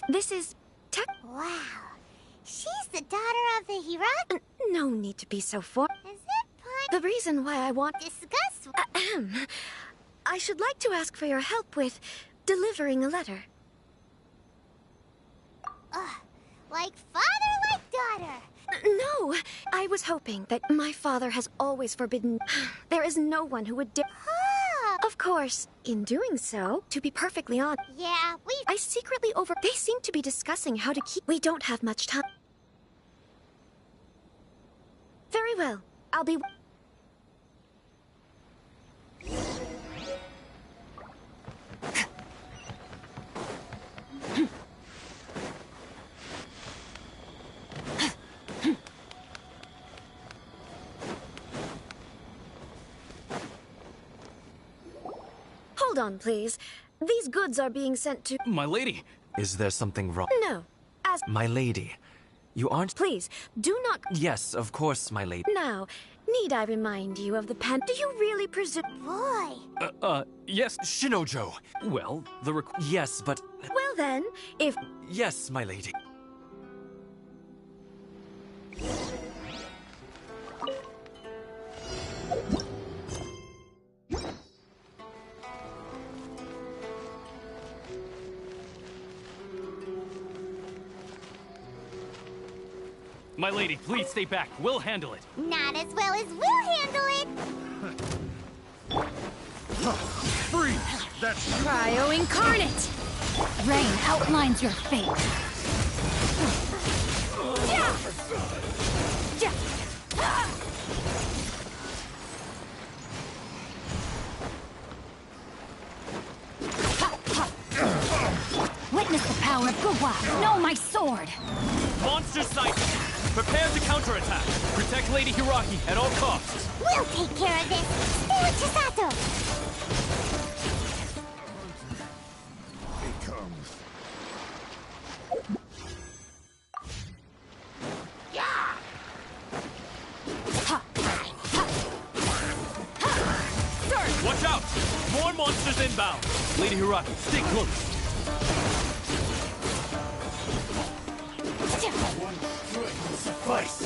This is... Wow. She's the daughter of the Hiragi? No need to be so for... Is it fine? The reason why I want... Discuss... I should like to ask for your help with delivering a letter. Like father, like daughter. No, I was hoping that my father has always forbidden... There is no one who would dare... Of course, in doing so, to be perfectly honest... Yeah, I secretly They seem to be discussing how to keep... We don't have much time. Very well. I'll be... Hold on, please. These goods are being sent to... My lady! Is there something wrong? No. As... My lady, you aren't... Please, do not... Yes, of course, my lady. Now, Need I remind you of the pen? Do you really presume? Boy! Yes, Shinojo. Well, yes, but... Well then, if... Yes, my lady. My lady, please stay back. We'll handle it. Not as well as we'll handle it! Freeze! That's Cryo Incarnate! Rain outlines your fate. Witness the power of Guwa. Know my sword. Monster sight! Prepare to counterattack. Protect Lady Hiragi at all costs. We'll take care of this! Stay with Chisato! It comes. Watch out! More monsters inbound. Lady Hiragi, stay close. One strike will suffice.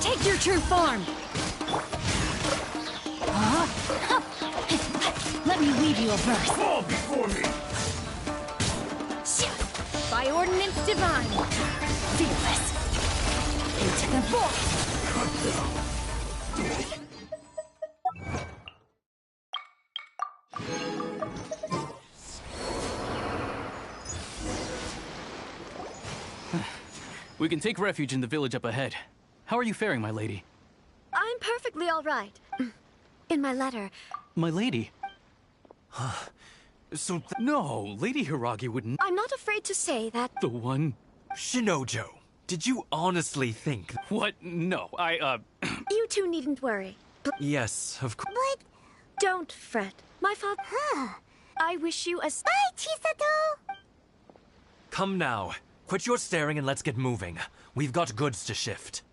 Take your true form. Let me weave you a verse. Fall before me. By ordinance divine. Fearless. Into the void. We can take refuge in the village up ahead. How are you faring, my lady? I'm perfectly all right. In my letter... My lady? No, Lady Hiragi wouldn't... I'm not afraid to say that... The one... Shinojo, did you honestly think... What? No, You two needn't worry. Yes, of course. But... Don't fret. My father... I wish you a... Bye, Chisato! Come now. Quit your staring and let's get moving. We've got goods to shift.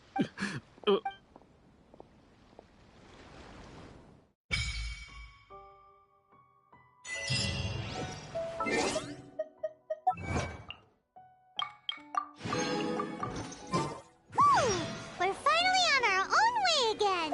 We're finally on our own way again!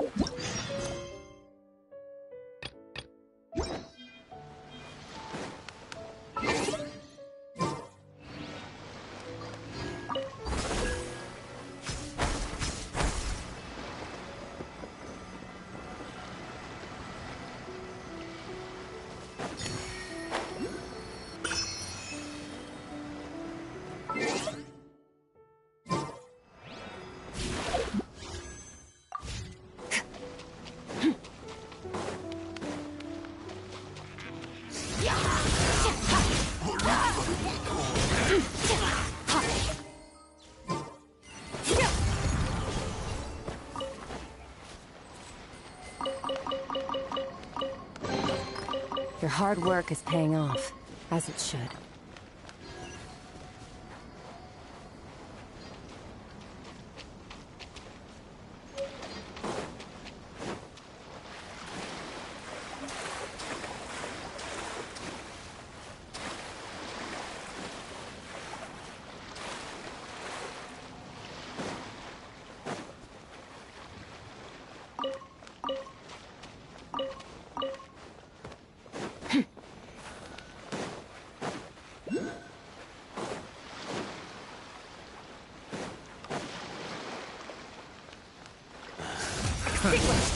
Your hard work is paying off, as it should.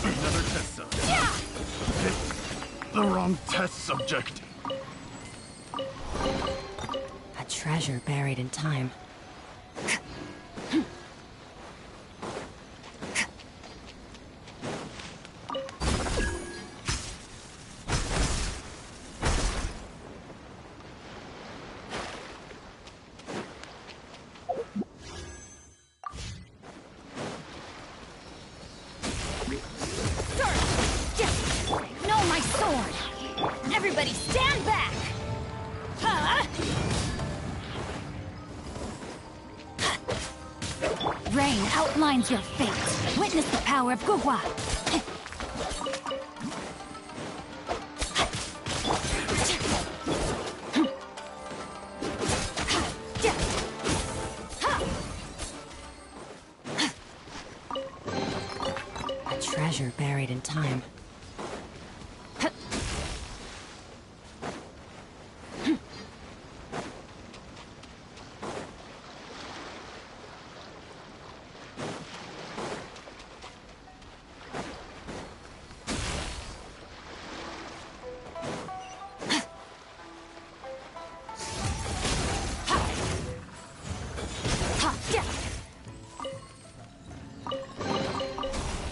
Another test subject. The wrong test subject. A treasure buried in time. Know my sword! Everybody stand back! Huh? outlines your fate. Witness the power of Guhua. A treasure buried in time.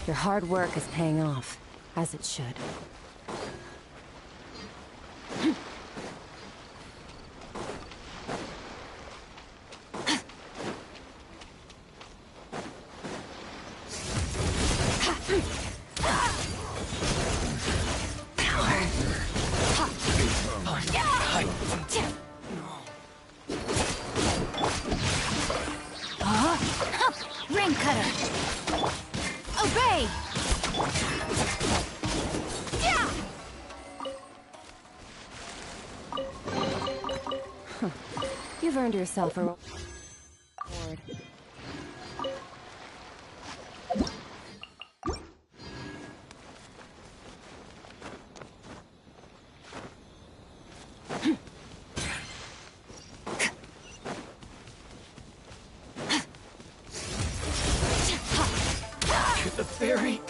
Your hard work is paying off, as it should. Ring cutter. Obey! You've earned yourself a reward. To the very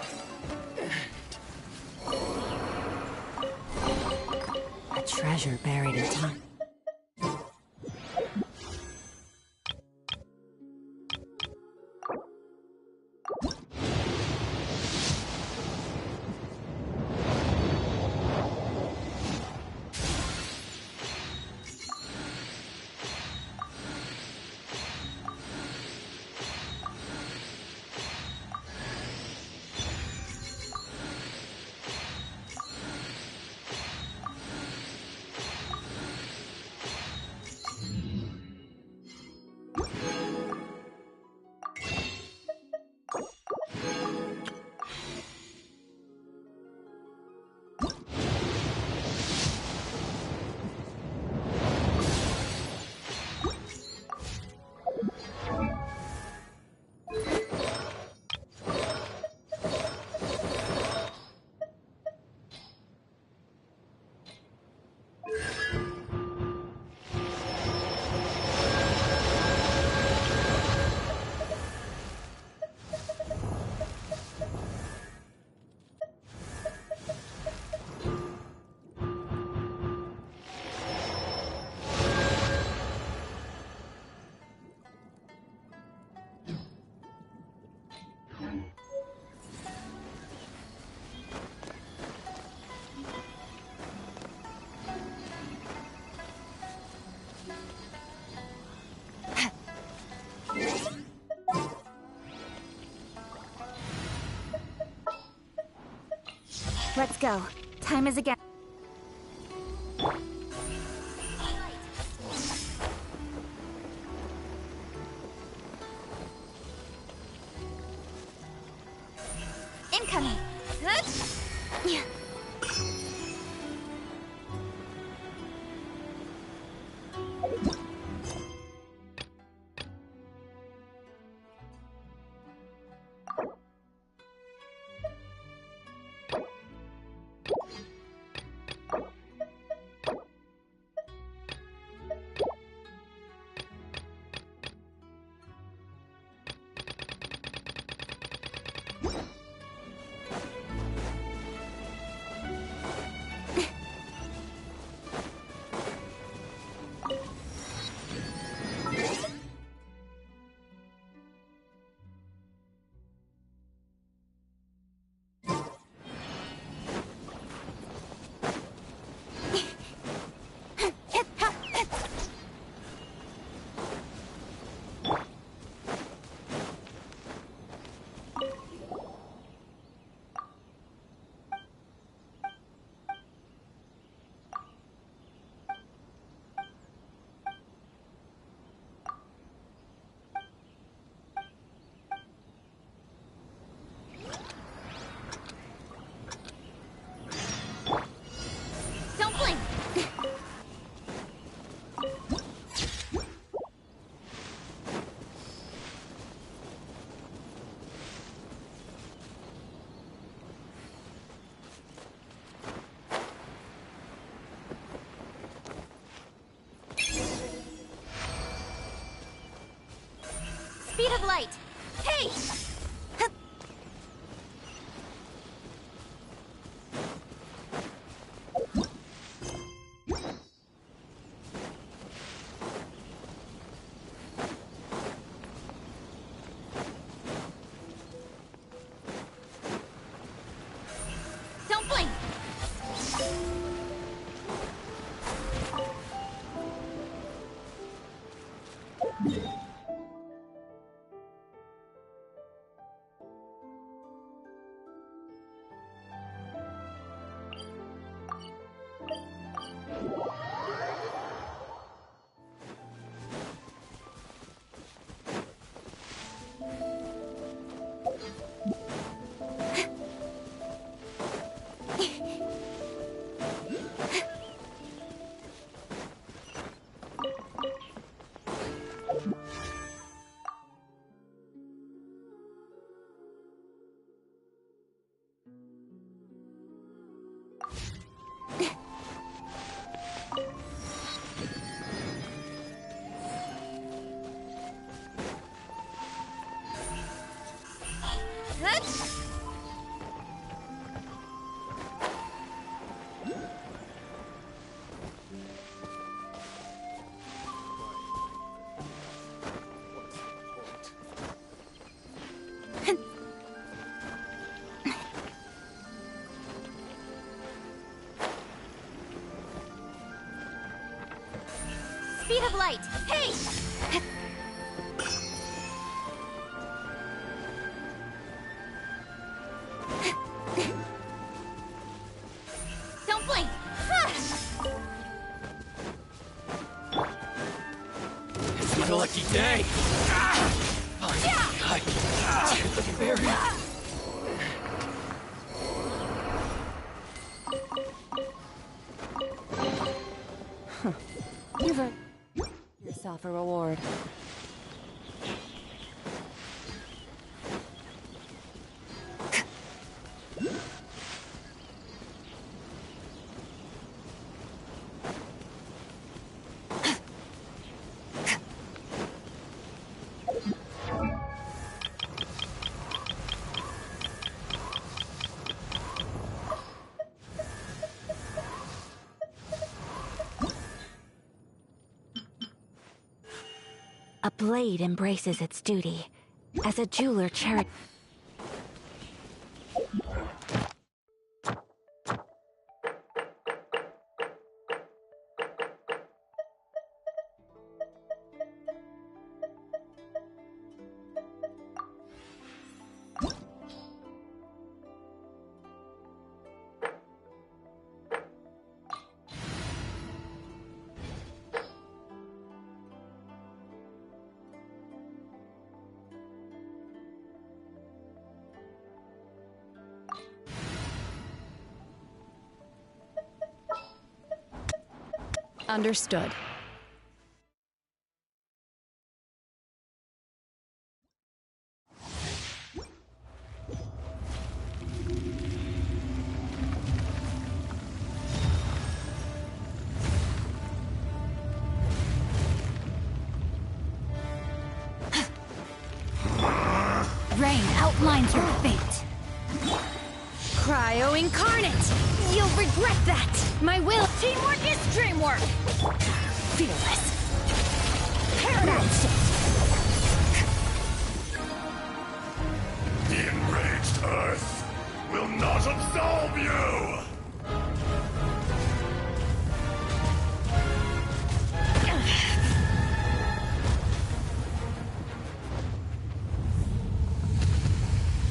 A treasure buried in time. Let's go. Time is again. Incoming. Yeah. Speed of light! Hey! Don't blink! Speed of light! Hey! Don't blink! It's my lucky day! You've earned yourself a reward. A blade embraces its duty. As a jeweler cherishes. Understood. Rain outlines your fate. Cryo incarnate! You'll regret that! My will! Teamwork is dreamwork! Fearless! Paradigm shift! The enraged Earth will not absolve you!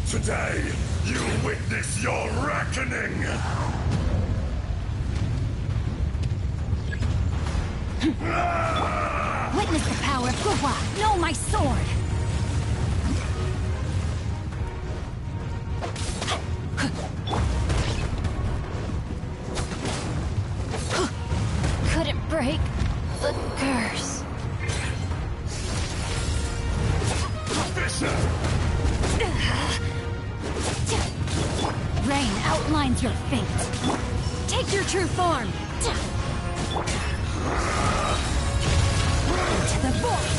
Today, you witness your reckoning! Witness the power of Guhua! Know my sword! Couldn't break the curse. Rain outlines your fate. Take your true form. Into the void.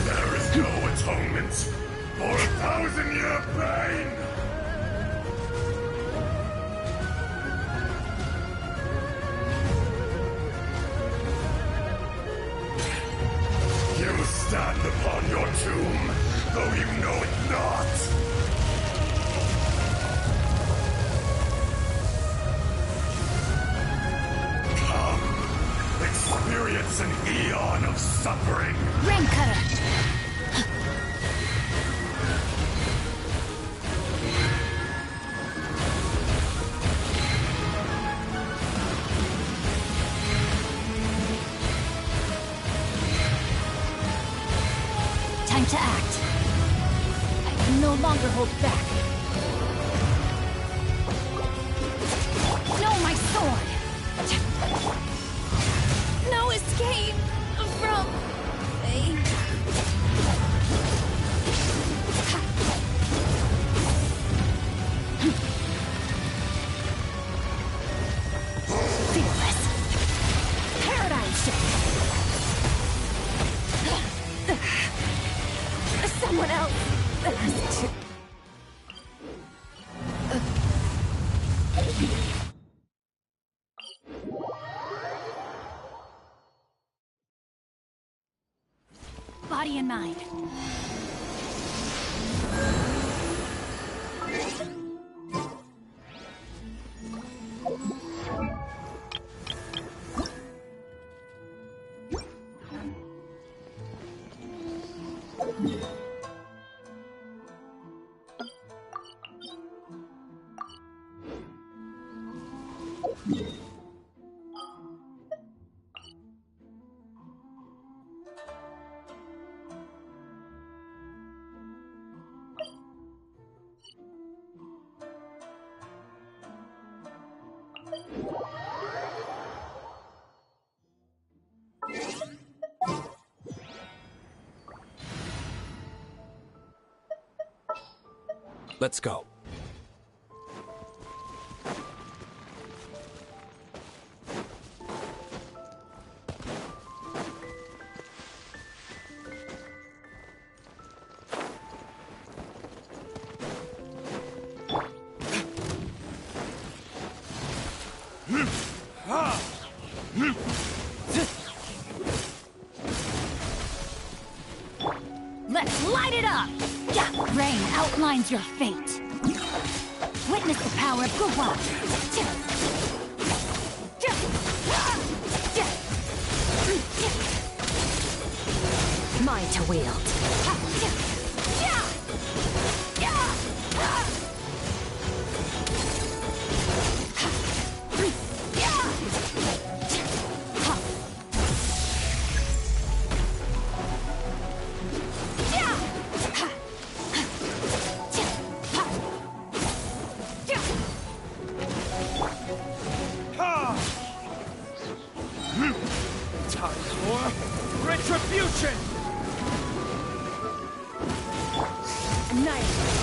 There is no atonement for a 1,000-year pain! You stand upon your tomb, though you know it not! Come, experience an eon of suffering! Rain Cutter! Time to act. I can no longer hold back. No, my sword! No escape from me. Fearless. Paradigm shift. Someone else has to. Body and mind. Let's go. Let's light it up! Rain outlines your fate. Witness the power of Guwa. Mine to wield. Time for retribution! Annihilate.